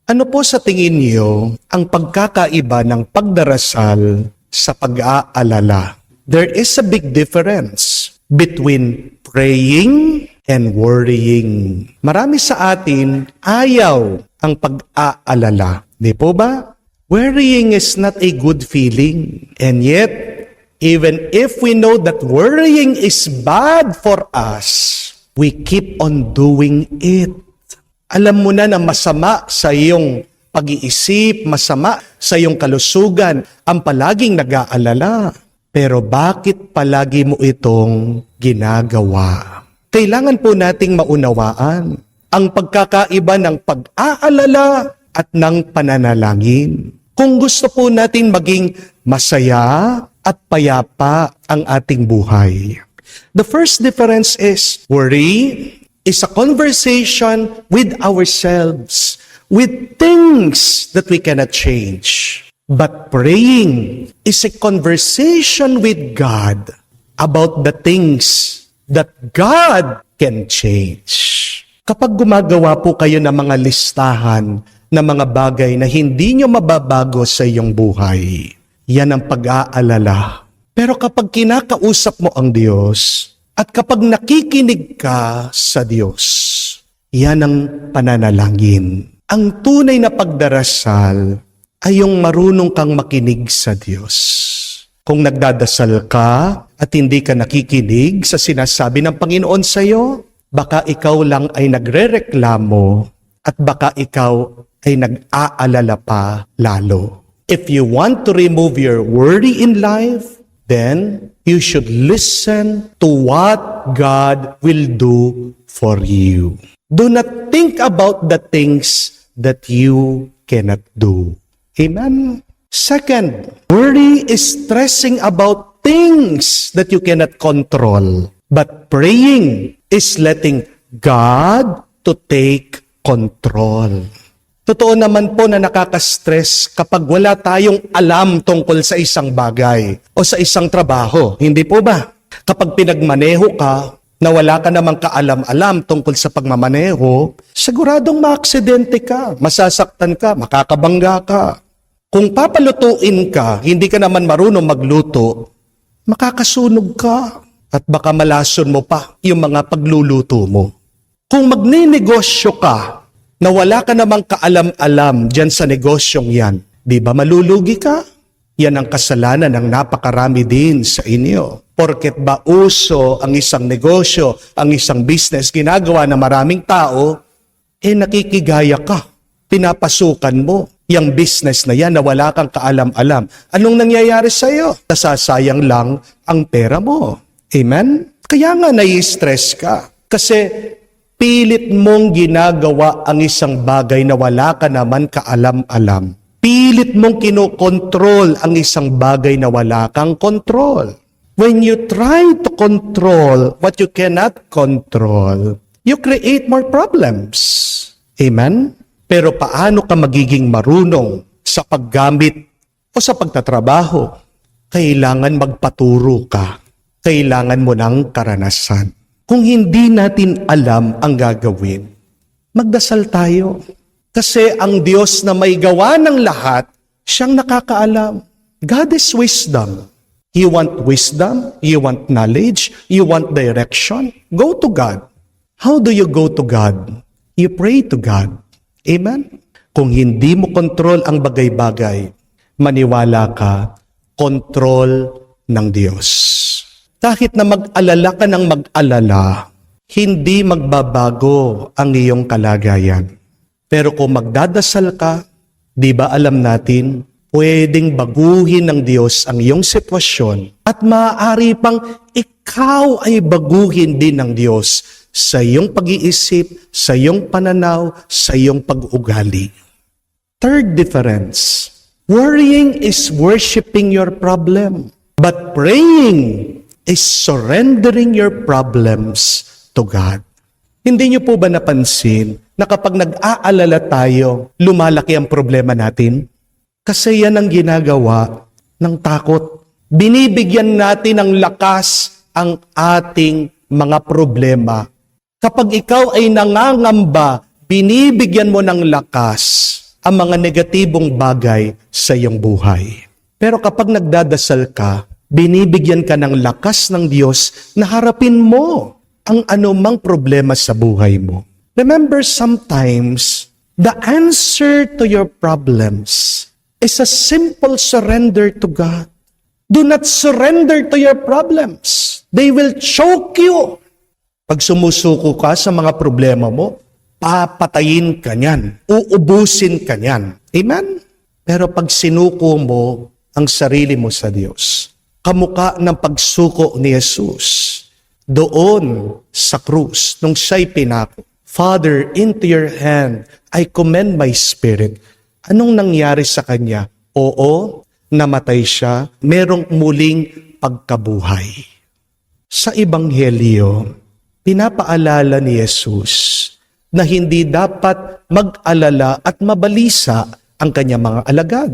Ano po sa tingin niyo ang pagkakaiba ng pagdarasal sa pag-aalala? There is a big difference between praying and worrying. Marami sa atin ayaw ang pag-aalala. Di po ba? Worrying is not a good feeling. And yet, even if we know that worrying is bad for us, we keep on doing it. Alam mo na masama sa iyong pag-iisip, masama sa iyong kalusugan, ang palaging nag-aalala. Pero bakit palagi mo itong ginagawa? Kailangan po nating maunawaan ang pagkakaiba ng pag-aalala at ng pananalangin. Kung gusto po natin maging masaya at payapa ang ating buhay. The first difference is worry is a conversation with ourselves, with things that we cannot change. But praying is a conversation with God about the things that God can change. Kapag gumagawa po kayo ng mga listahan ng mga bagay na hindi nyo mababago sa iyong buhay, yan ang pag-aalala. Pero kapag kinakausap mo ang Diyos at kapag nakikinig ka sa Diyos, yan ang pananalangin. Ang tunay na pagdarasal ay yung marunong kang makinig sa Diyos. Kung nagdadasal ka at hindi ka nakikinig sa sinasabi ng Panginoon sa iyo, baka ikaw lang ay nagrereklamo at baka ikaw ay nag-aalala pa lalo. If you want to remove your worry in life, then you should listen to what God will do for you. Do not think about the things that you cannot do. Amen? Second, worry is stressing about things that you cannot control. But praying is letting God to take control. Totoo naman po na nakaka-stress kapag wala tayong alam tungkol sa isang bagay o sa isang trabaho. Hindi po ba? Kapag pinagmaneho ka, na wala ka namang kaalam-alam tungkol sa pagmamaneho, siguradong maaksidente ka, masasaktan ka, makakabangga ka. Kung papalutuin ka, hindi ka naman marunong magluto, makakasunog ka at baka malason mo pa yung mga pagluluto mo. Kung magninegosyo ka, na wala ka namang kaalam-alam dyan sa negosyong yan, di ba malulugi ka? Yan ang kasalanan ng napakarami din sa inyo. Porket ba uso ang isang negosyo, ang isang business, ginagawa na maraming tao, nakikigaya ka. Pinapasukan mo yung business na yan na wala kang kaalam-alam. Anong nangyayari sa iyo? Nasasayang lang ang pera mo. Amen? Kaya nga nai-stress ka. Kasi pilit mong ginagawa ang isang bagay na wala ka naman kaalam-alam. Pilit mong kinokontrol ang isang bagay na wala kang kontrol. When you try to control what you cannot control, you create more problems. Amen? Pero paano ka magiging marunong sa paggamit o sa pagtatrabaho? Kailangan magpaturo ka. Kailangan mo ng karanasan. Kung hindi natin alam ang gagawin, magdasal tayo. Kasi ang Diyos na may gawa ng lahat, siyang nakakaalam. God is wisdom. You want wisdom? You want knowledge? You want direction? Go to God. How do you go to God? You pray to God. Amen? Kung hindi mo kontrol ang bagay-bagay, maniwala ka, kontrol ng Diyos. Kahit na mag-alala ka ng mag-alala, hindi magbabago ang iyong kalagayan. Pero kung magdadasal ka, di ba alam natin, pwedeng baguhin ng Diyos ang iyong sitwasyon at maaari pang ikaw ay baguhin din ng Diyos sa iyong pag-iisip, sa iyong pananaw, sa iyong pag-ugali. Third difference, worrying is worshiping your problem, but praying is surrendering your problems to God. Hindi niyo po ba napansin na kapag nag-aalala tayo, lumalaki ang problema natin? Kasi yan ang ginagawa ng takot. Binibigyan natin ng lakas ang ating mga problema. Kapag ikaw ay nangangamba, binibigyan mo ng lakas ang mga negatibong bagay sa iyong buhay. Pero kapag nagdadasal ka, binibigyan ka ng lakas ng Diyos na harapin mo ang anumang problema sa buhay mo. Remember, sometimes, the answer to your problems is a simple surrender to God. Do not surrender to your problems. They will choke you. Pag sumusuko ka sa mga problema mo, papatayin ka niyan. Uubusin ka niyan. Amen? Pero pag sinuko mo ang sarili mo sa Diyos, kamukha ng pagsuko ni Jesus doon sa krus, nung siya'y pinako, Father, into your hand, I commend my spirit. Anong nangyari sa kanya? Oo, namatay siya, merong muling pagkabuhay. Sa Ebanghelyo, pinapaalala ni Jesus na hindi dapat mag-alala at mabalisa ang kanyang mga alagad.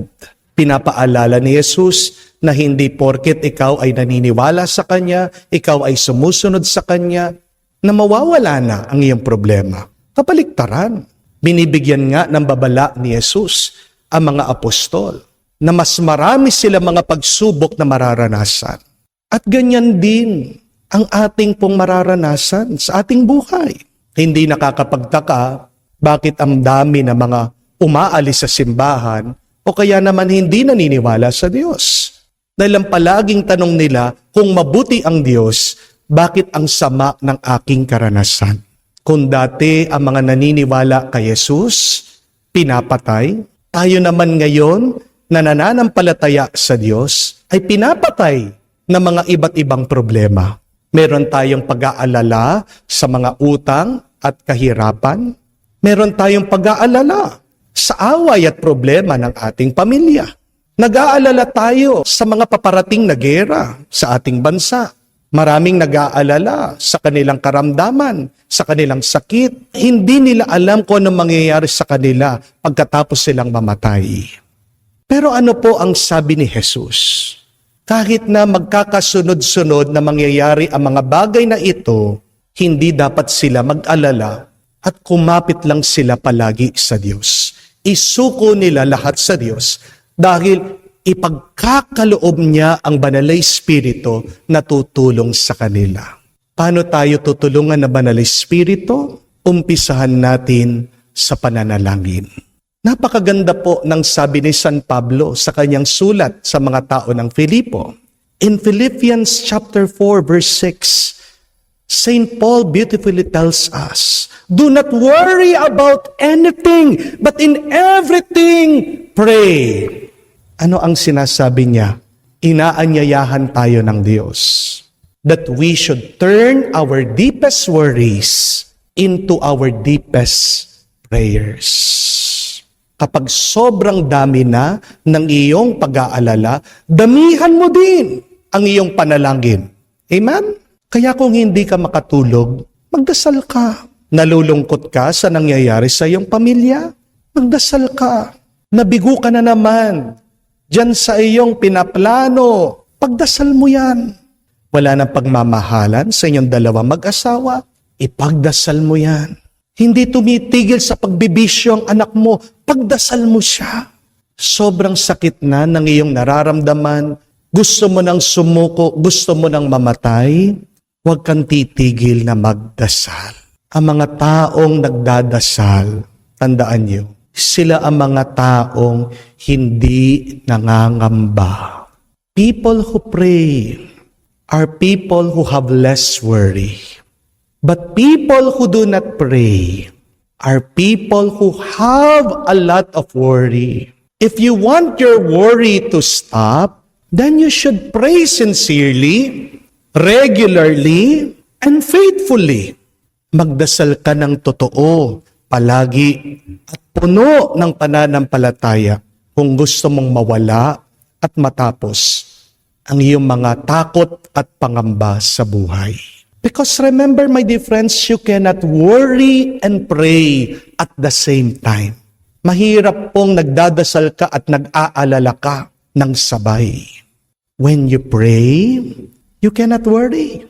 Pinapaalala ni Jesus na hindi porket ikaw ay naniniwala sa Kanya, ikaw ay sumusunod sa Kanya, na mawawala na ang iyong problema. Kapaligtaran, binibigyan nga ng babala ni Jesus ang mga apostol na mas marami sila mga pagsubok na mararanasan. At ganyan din ang ating pong mararanasan sa ating buhay. Hindi nakakapagtaka bakit ang dami na mga umaalis sa simbahan o kaya naman hindi naniniwala sa Diyos. Dahil ang palaging tanong nila, kung mabuti ang Diyos, bakit ang sama ng aking karanasan? Kung dati ang mga naniniwala kay Jesus, pinapatay, tayo naman ngayon na nananampalataya sa Diyos ay pinapatay ng mga iba't ibang problema. Meron tayong pag-aalala sa mga utang at kahirapan. Meron tayong pag-aalala sa away at problema ng ating pamilya. Nag-aalala tayo sa mga paparating na gera sa ating bansa. Maraming nag-aalala sa kanilang karamdaman, sa kanilang sakit. Hindi nila alam kung anong mangyayari sa kanila pagkatapos silang mamatay. Pero ano po ang sabi ni Jesus? Kahit na magkakasunod-sunod na mangyayari ang mga bagay na ito, hindi dapat sila mag-alala at kumapit lang sila palagi sa Diyos. Isuko nila lahat sa Diyos dahil ipagkakaloob niya ang Banal na Espiritu na tutulong sa kanila. Paano tayo tutulungan ng Banal na Espiritu? Umpisahan natin sa pananalangin. Napakaganda po ng sabi ni San Pablo sa kanyang sulat sa mga tao ng Filipo. In Philippians chapter 4 verse 6, St. Paul beautifully tells us, do not worry about anything, but in everything, pray. Ano ang sinasabi niya? Inaanyayahan tayo ng Diyos that we should turn our deepest worries into our deepest prayers. Kapag sobrang dami na ng iyong pag-aalala, damihan mo din ang iyong panalangin. Amen? Kaya kung hindi ka makatulog, magdasal ka. Nalulungkot ka sa nangyayari sa iyong pamilya, magdasal ka. Nabigo ka na naman diyan sa iyong pinaplano, pagdasal mo yan. Wala nang pagmamahalan sa inyong dalawang mag-asawa, ipagdasal mo yan. Hindi tumitigil sa pagbibisyo ang anak mo, pagdasal mo siya. Sobrang sakit na ng iyong nararamdaman, gusto mo nang sumuko, gusto mo nang mamatay, huwag kang titigil na magdasal. Ang mga taong nagdadasal, tandaan niyo, sila ang mga taong hindi nangangamba. People who pray are people who have less worry. But people who do not pray are people who have a lot of worry. If you want your worry to stop, then you should pray sincerely, regularly, and faithfully. Magdasal ka ng totoo, palagi, at puno ng pananampalataya kung gusto mong mawala at matapos ang iyong mga takot at pangamba sa buhay. Because remember, my dear friends, you cannot worry and pray at the same time. Mahirap pong nagdadasal ka at nag-aalala ka ng sabay. When you pray, you cannot worry.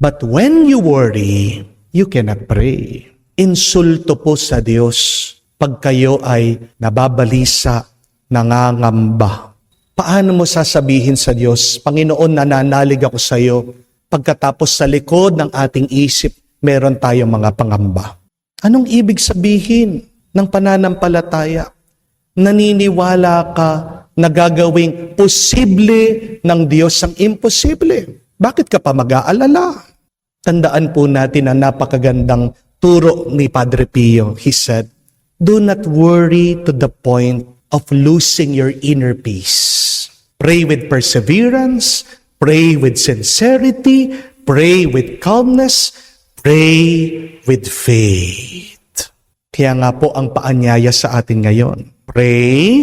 But when you worry, you cannot pray. Insulto po sa Diyos pag kayo ay nababalisa, nangangamba. Paano mo sasabihin sa Diyos, Panginoon, nananalig ako sa iyo, pagkatapos sa likod ng ating isip, meron tayong mga pangamba? Anong ibig sabihin ng pananampalataya? Naniniwala ka na gagawing posible ng Diyos ang imposible. Bakit ka pa mag-aalala? Tandaan po natin ang napakagandang turo ni Padre Pio. He said, do not worry to the point of losing your inner peace. Pray with perseverance, pray with sincerity, pray with calmness, pray with faith. Kaya nga po ang paanyaya sa atin ngayon, pray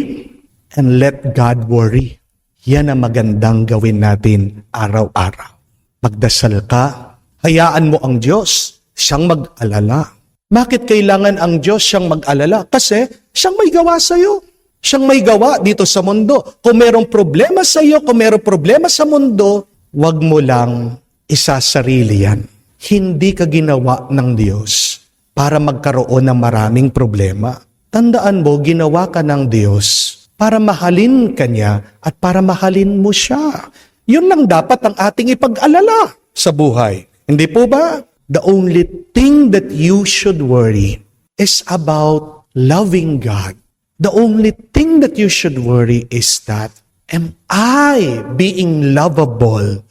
and let God worry. Yan ang magandang gawin natin araw-araw. Magdasal ka, hayaan mo ang Diyos, siyang mag-alala. Bakit kailangan ang Diyos siyang mag-alala? Kasi siyang may gawa sa iyo. Siyang may gawa dito sa mundo. Kung merong problema sa iyo, kung merong problema sa mundo, wag mo lang isasarili yan. Hindi ka ginawa ng Diyos para magkaroon ng maraming problema. Tandaan mo, ginawa ka ng Diyos para mahalin ka niya at para mahalin mo siya. Yun lang dapat ang ating ipag-alala sa buhay. Hindi po ba? The only thing that you should worry is about loving God. The only thing that you should worry is that, am I being lovable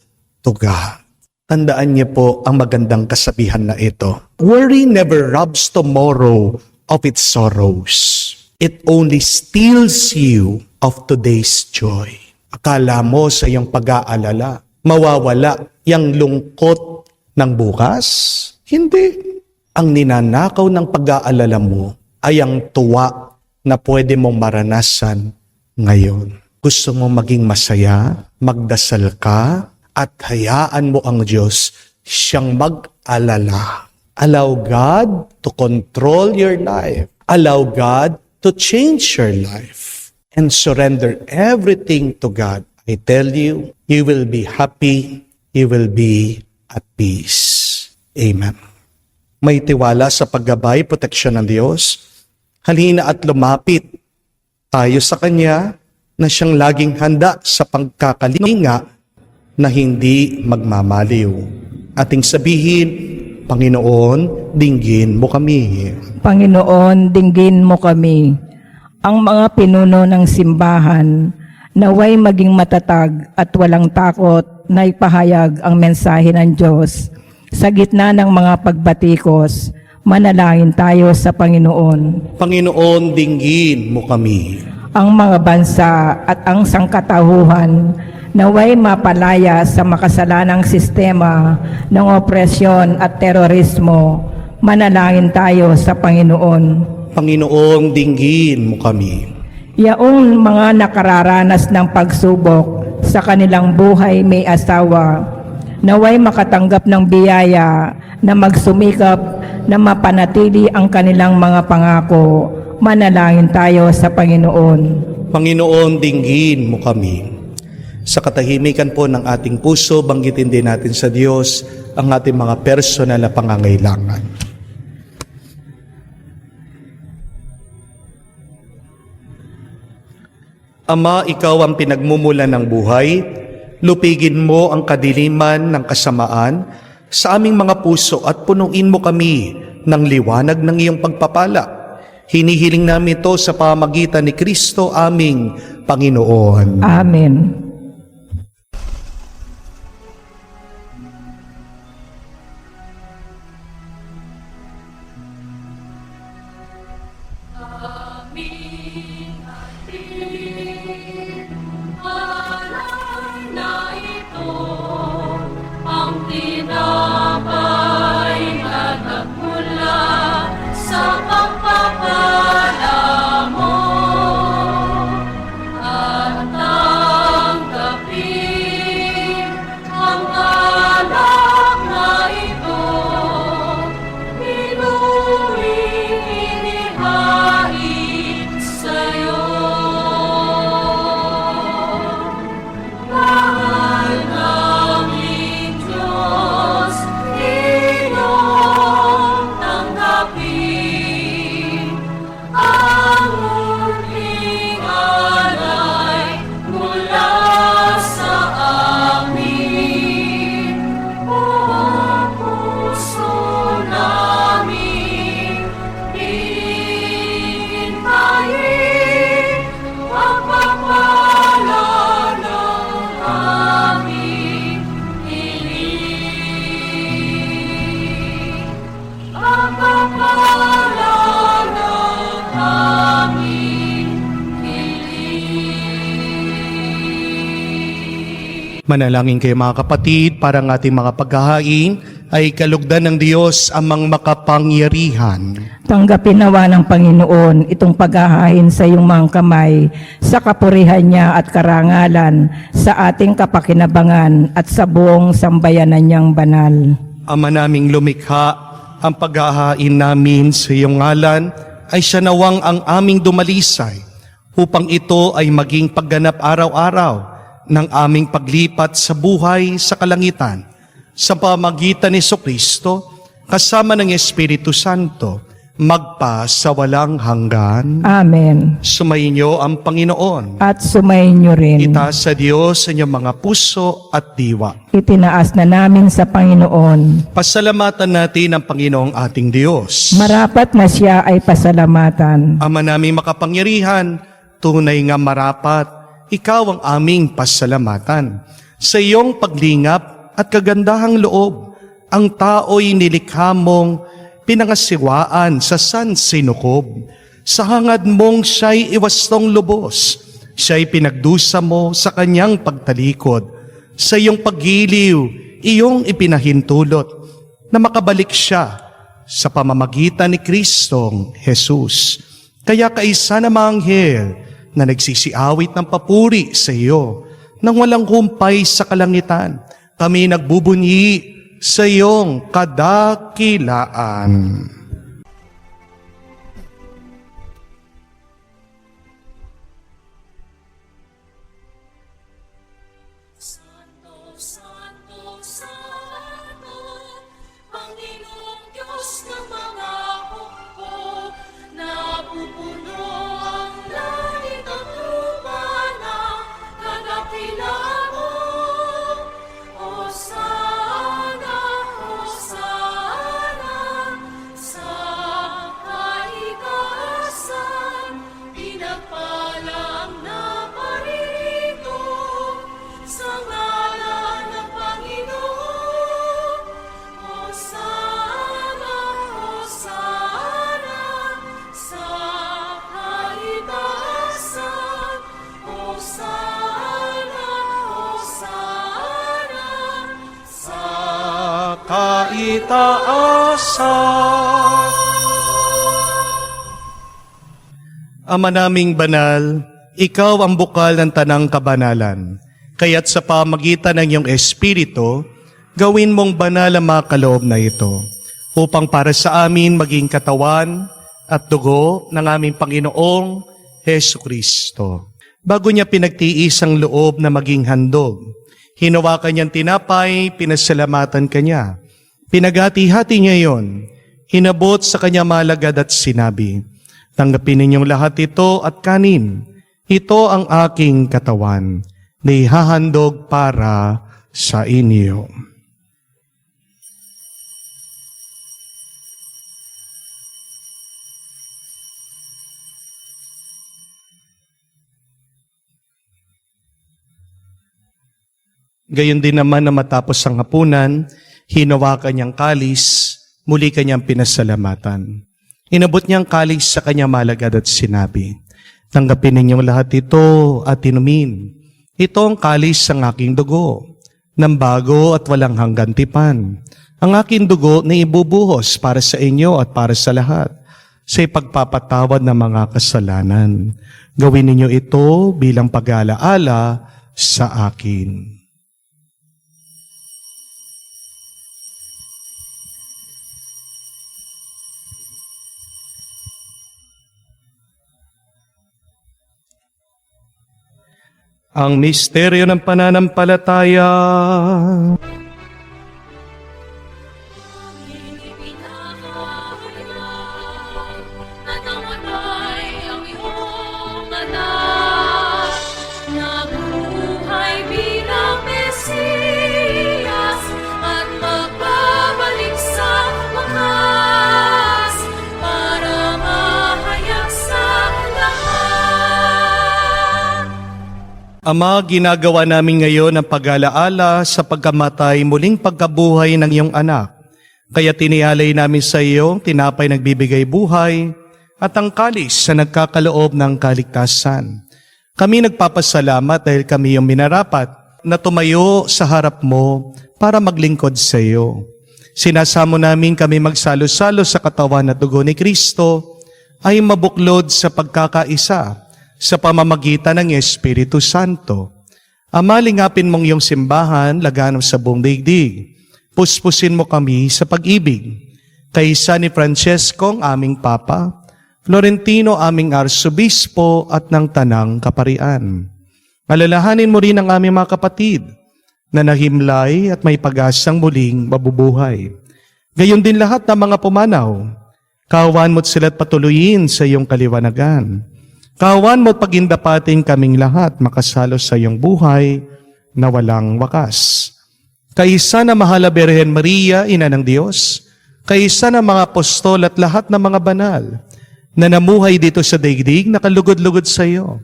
to God? Tandaan niyo po ang magandang kasabihan na ito. Worry never robs tomorrow of its sorrows. It only steals you of today's joy. Akala mo sa iyong pag-aalala, mawawala yung lungkot ng bukas? Hindi. Ang ninanakaw ng pag-aalala mo ay ang tuwa na pwede mong maranasan ngayon. Gusto mo maging masaya, magdasal ka, at hayaan mo ang Diyos siyang mag-alala. Allow God to control your life. Allow God to change your life. And surrender everything to God. I tell you, you will be happy, you will be at peace. Amen. May tiwala sa paggabay, proteksyon ng Diyos. Halina at lumapit tayo sa Kanya na siyang laging handa sa pagkakalinga na hindi magmamaliw. Ating sabihin, Panginoon, dinggin mo kami. Panginoon, dinggin mo kami. Ang mga pinuno ng simbahan, naway maging matatag at walang takot na ipahayag ang mensahe ng Diyos. Sa gitna ng mga pagbatikos, manalangin tayo sa Panginoon. Panginoon, dinggin mo kami. Ang mga bansa at ang sangkatauhan, naway mapalaya sa makasalanang sistema ng opresyon at terorismo. Manalangin tayo sa Panginoon. Panginoon, dinggin mo kami. Yaong mga nakararanas ng pagsubok sa kanilang buhay may asawa, naway makatanggap ng biyaya na magsumikap na mapanatili ang kanilang mga pangako. Manalangin tayo sa Panginoon. Panginoon, dinggin mo kami. Sa katahimikan po ng ating puso, banggitin din natin sa Diyos ang ating mga personal na pangangailangan. Ama, ikaw ang pinagmumulan ng buhay. Lupigin mo ang kadiliman ng kasamaan sa aming mga puso at punuin mo kami ng liwanag ng iyong pagpapala. Hinihiling namin ito sa pamamagitan ni Kristo aming Panginoon. Amen. Alay na ito ang tinapay na nagmula Manalangin kayo mga kapatid para ang ating mga paghahain ay kalugdan ng Diyos amang makapangyarihan. Tanggapin nawa ng Panginoon itong paghahain sa iyong mga kamay sa kapurihan niya at karangalan sa ating kapakinabangan at sa buong sambayanan niyang banal. Ama naming lumikha, ang paghahain namin sa iyong ngalan ay siya nawang ang aming dumalisay upang ito ay maging pagganap araw-araw ng aming paglipat sa buhay sa kalangitan sa pamagitan ni Jesucristo kasama ng Espiritu Santo magpa sa walang hanggan. Amen. Sumainyo ang Panginoon. At sumayin niyo rin. Itaas sa Diyos sa inyong mga puso at diwa. Itinaas na namin sa Panginoon. Pasalamatan natin ang Panginoong ating Diyos. Marapat na siya ay pasalamatan. Ama naming makapangyarihan, tunay nga marapat, ikaw ang aming pasalamatan. Sa iyong paglingap at kagandahang loob, ang tao'y nilikha mong pinangasiwaan sa sansinukob. Sa hangad mong siya'y iwastong lubos, siya'y pinagdusa mo sa kanyang pagtalikod. Sa iyong paggiliw, iyong ipinahintulot na makabalik siya sa pamamagitan ni Kristong Jesus. Kaya kaisa na mga anghel na nagsisiawit ng papuri sa iyo nang walang humpay sa kalangitan, kami nagbubunyi sa iyong kadakilaan. Santo, Santo, Santo, Panginoong Diyos ng mga hukbo, napupuno ang langit at lupa ng kadakilaan mo. Hosana, Hosana, sa kaigaasan, pinagpala ang naparito sa ngalan ng Panginoon. Hosana, Hosana, sa kaitaasan. Hosana, Hosana, sa Kaitaasan. Ama naming banal, ikaw ang bukal ng tanang kabanalan. Kaya't sa pamagitan ng iyong Espiritu, gawin mong banal ang mga kaloob na ito, upang para sa amin maging katawan at dugo ng aming Panginoong Hesukristo. Bago niya pinagtiis ang loob na maging handog, hinawakan niyang tinapay, pinasalamatan kanya. Pinaghati-hati niya yon, hinabot sa kanya malagad at sinabi, tanggapin ninyong lahat ito at kanin. Ito ang aking katawan na ihahandog para sa inyo. Gayon din naman na matapos ang hapunan, hinawakan niyang kalis, muli kanyang pinasalamatan. Inabot niyang kalis sa kanyang malagad at sinabi, tanggapin ninyong lahat ito at inumin. Ito ang kalis ng aking dugo, ng bago at walang hanggan tipan. Ang aking dugo na ibubuhos para sa inyo at para sa lahat, sa ipagpapatawad ng mga kasalanan. Gawin ninyo ito bilang pag-aalaala sa akin. Ang misteryo ng pananampalataya. Nanamatay ang iyong anak, nabuhay bilang Mesiyas, at magbabalik sa wakas para mahayag sa lahat. Ama, ginagawa namin ngayon ang pag-alaala sa pagkamatay muling pagkabuhay ng iyong anak. Kaya tinialay namin sa iyo tinapay nagbibigay buhay at ang kalis na nagkakaloob ng kaligtasan. Kami nagpapasalamat dahil kami yung minarapat na tumayo sa harap mo para maglingkod sa iyo. Sinasamo namin kami magsalo-salo sa katawan at dugo ni Kristo ay mabuklod sa pagkakaisa sa pamamagitan ng Espiritu Santo. Ama, lingapin mong iyong simbahan, laganap sa buong daigdig. Puspusin mo kami sa pag-ibig. Kaysa ni Francesco, aming Papa, Florentino, aming Arsobispo at ng Tanang Kaparian. Alalahanin mo rin ang aming mga kapatid na nahimlay at may pag-asang muling mabubuhay. Gayon din lahat ng mga pumanaw. Kawan mo't sila't patuloyin sa iyong kaliwanagan. Kawan mo't pagindapating kaming lahat makasalo sa iyong buhay na walang wakas. Kaisa na mahal na Birhen Maria, Ina ng Diyos, kaisa na mga apostol at lahat ng mga banal na namuhay dito sa daigdig na kalugod-lugod sa iyo,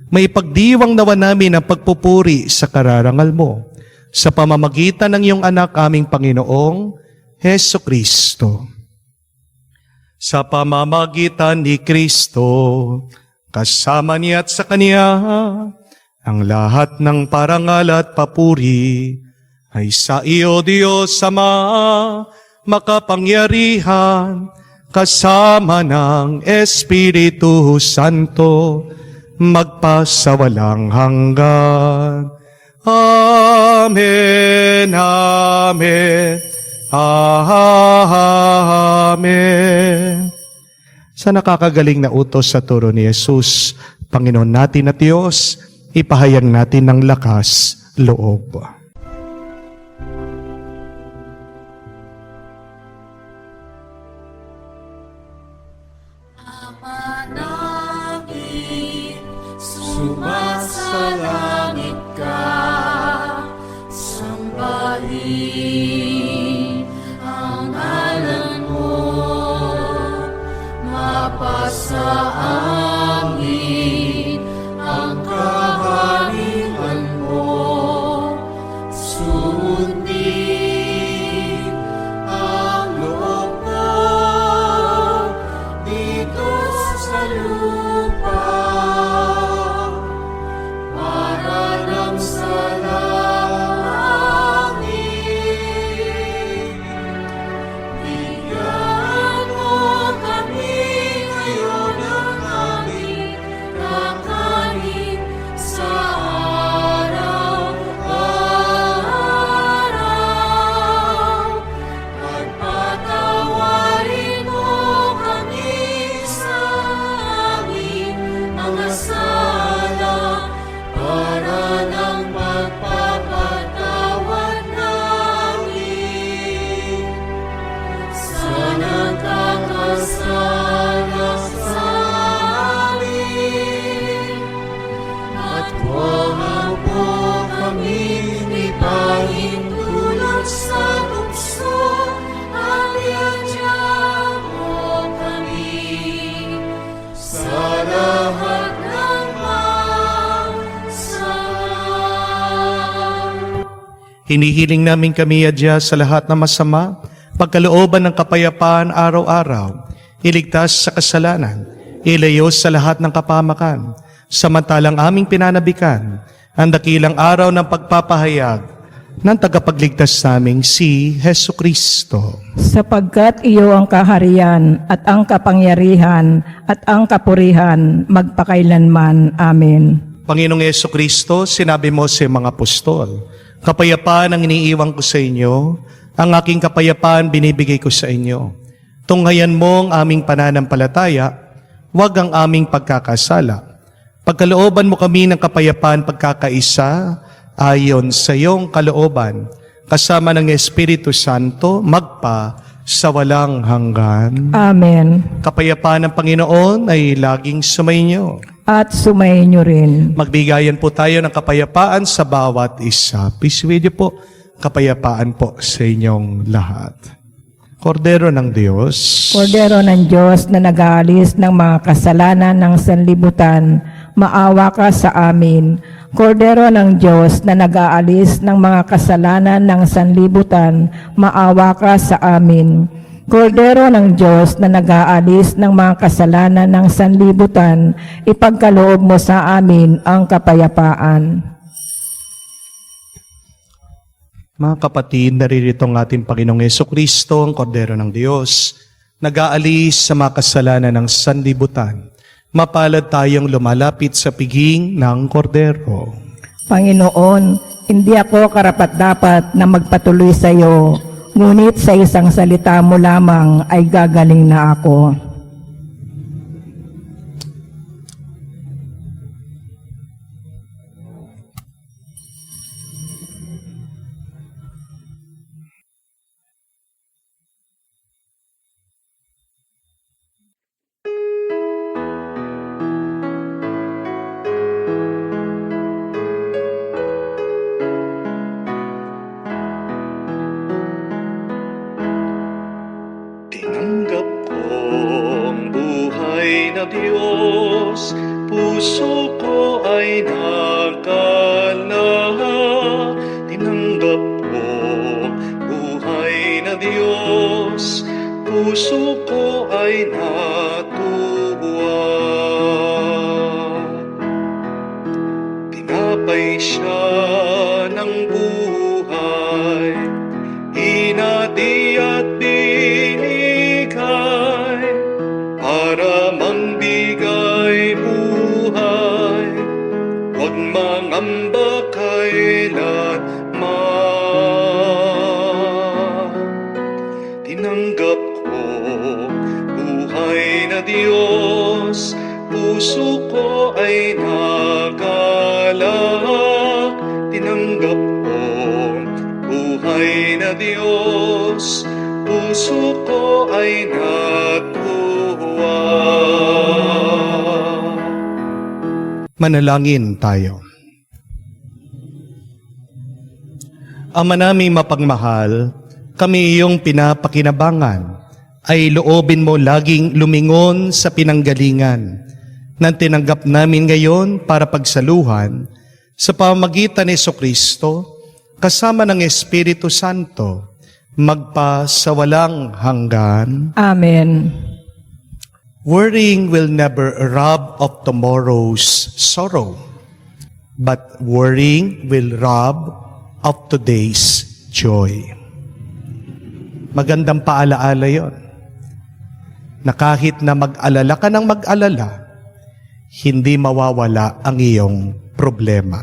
may pagdiwang nawa namin ang pagpupuri sa kararangal mo sa pamamagitan ng iyong anak aming Panginoong Heso Kristo. Sa pamamagitan ni Kristo, kasama niya at sa Kanya, ang lahat ng parangal at papuri ay sa iyo, Diyos Ama, makapangyarihan, kasama ng Espiritu Santo, magpasawalang hanggan. Amen, Amen, Amen. Sa nakakagaling na utos sa turo ni Jesus, Panginoon natin at Diyos, ipahayag natin ng lakas loob. Ama namin, sumasalangit ka, sambahin ang ngalan mo, mapasa amin ang kaharian mo, sundin ang loob mo dito sa lupa para lang sa langit. Bigyan mo kami ngayon ng aming kakanin sa araw-araw. At patawarin mo kami sa aming mga sala para ng pagpapatawad namin sa nagkakasala sa amin. At huwag mo kami ipahintulot sa tukso, at iadya mo kami sa lahat ng masama. Hinihiling namin kami adya sa lahat ng masama, pagkalooban ng kapayapaan araw-araw, iligtas sa kasalanan, ilayo sa lahat ng kapamakan, samantalang aming pinanabikan ang dakilang araw ng pagpapahayag ng tagapagligtas naming si Heso Kristo. Sapagkat iyo ang kaharian at ang kapangyarihan at ang kapurihan magpakailanman. Amen. Panginoong Heso Kristo, sinabi mo sa mga apostol, kapayapaan ang iniiwan ko sa inyo, ang aking kapayapaan binibigay ko sa inyo. Tunghayan mo ang aming pananampalataya, huwag ang aming pagkakasala. Pagkalooban mo kami ng kapayapaan pagkakaisa, ayon sa iyong kalooban, kasama ng Espiritu Santo, magpa sa walang hanggan. Amen. Kapayapaan ng Panginoon ay laging sumainyo. At sumayin niyo rin. Magbigayan po tayo ng kapayapaan sa bawat isa. Peace with you po. Kapayapaan po sa inyong lahat. Kordero ng Diyos, Kordero ng Diyos na nag-aalis ng mga kasalanan ng sanlibutan, maawa ka sa amin. Kordero ng Diyos na nag-aalis ng mga kasalanan ng sanlibutan, maawa ka sa amin. Kordero ng Diyos na nag-aalis ng mga kasalanan ng sanlibutan, ipagkaloob mo sa amin ang kapayapaan. Mga kapatid, naririto ang ating Panginoong Hesukristo, ang Kordero ng Diyos, nag-aalis sa mga kasalanan ng sanlibutan. Mapalad tayong lumalapit sa piging ng Kordero. Panginoon, hindi ako karapat-dapat na magpatuloy sa iyo, ngunit sa isang salita mo lamang ay gagaling na ako. Tinanggap ko ang buhay na Diyos, puso ko ay nakalahak. Tinanggap ko ang buhay na Diyos, puso ko ay natuwa. Tinapay siya ng buhay, hinati at binigay para mangbigay buhay. Huwag mangamba kailanman. Tinanggap ko buhay na Diyos, puso ko ay nagalak. Tinanggap ko buhay na Diyos, puso ko ay natuwa. Manalangin tayo. Ama naming mapagmahal, kami iyong pinapakinabangan, ay loobin mo laging lumingon sa pinanggalingan na tinanggap namin ngayon para pagsaluhan sa pamamagitan ni Jesucristo kasama ng Espiritu Santo, magpa sa walang hanggan. Amen. Worrying will never rob of tomorrow's sorrow, but worrying will rob of today's joy. Magandang paalaala yon, na kahit na mag-alala ka ng mag-alala, hindi mawawala ang iyong problema.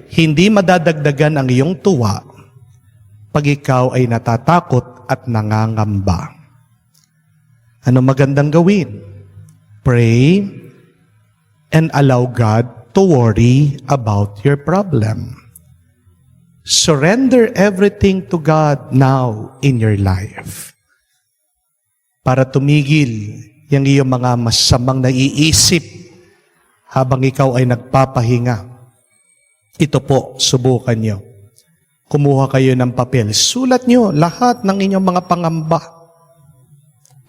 Hindi madadagdagan ang iyong tuwa pag ikaw ay natatakot at nangangamba. Ano magandang gawin? Pray and allow God to worry about your problem. Surrender everything to God now in your life. Para tumigil yung iyong mga masamang naiisip habang ikaw ay nagpapahinga. Ito po, subukan nyo. Kumuha kayo ng papel. Sulat nyo lahat ng inyong mga pangamba.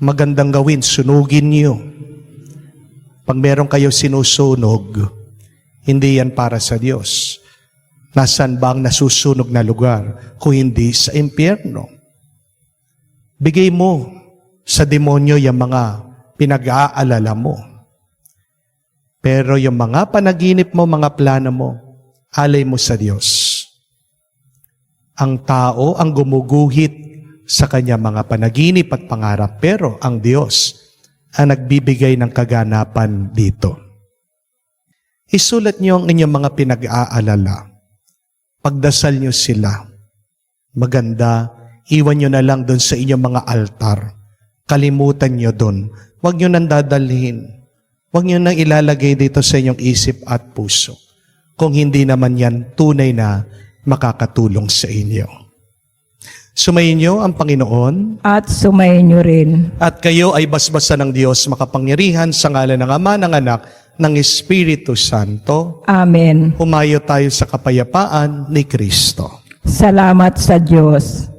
Magandang gawin, sunugin nyo. Pag meron kayo sinusunog, hindi yan para sa Diyos. Nasaan ba ang nasusunog na lugar kung hindi sa impyerno? Bigay mo sa demonyo yung mga pinag-aalala mo. Pero yung mga panaginip mo, mga plano mo, alay mo sa Diyos. Ang tao ang gumuguhit sa kanya mga panaginip at pangarap, pero ang Diyos ang nagbibigay ng kaganapan dito. Isulat niyo ang inyong mga pinag-aalala. Pagdasal niyo sila. Maganda, iwan niyo na lang doon sa inyong mga altar. Kalimutan niyo doon. Huwag niyo nang dadalhin. Huwag niyo nang ilalagay dito sa inyong isip at puso. Kung hindi naman yan tunay na makakatulong sa inyo. Sumayin niyo ang Panginoon. At sumayin niyo rin. At kayo ay basbasan ng Diyos makapangyarihan sa ngalan ng Ama, ng Anak, ng Espiritu Santo. Amen. Humayo tayo sa kapayapaan ni Kristo. Salamat sa Diyos.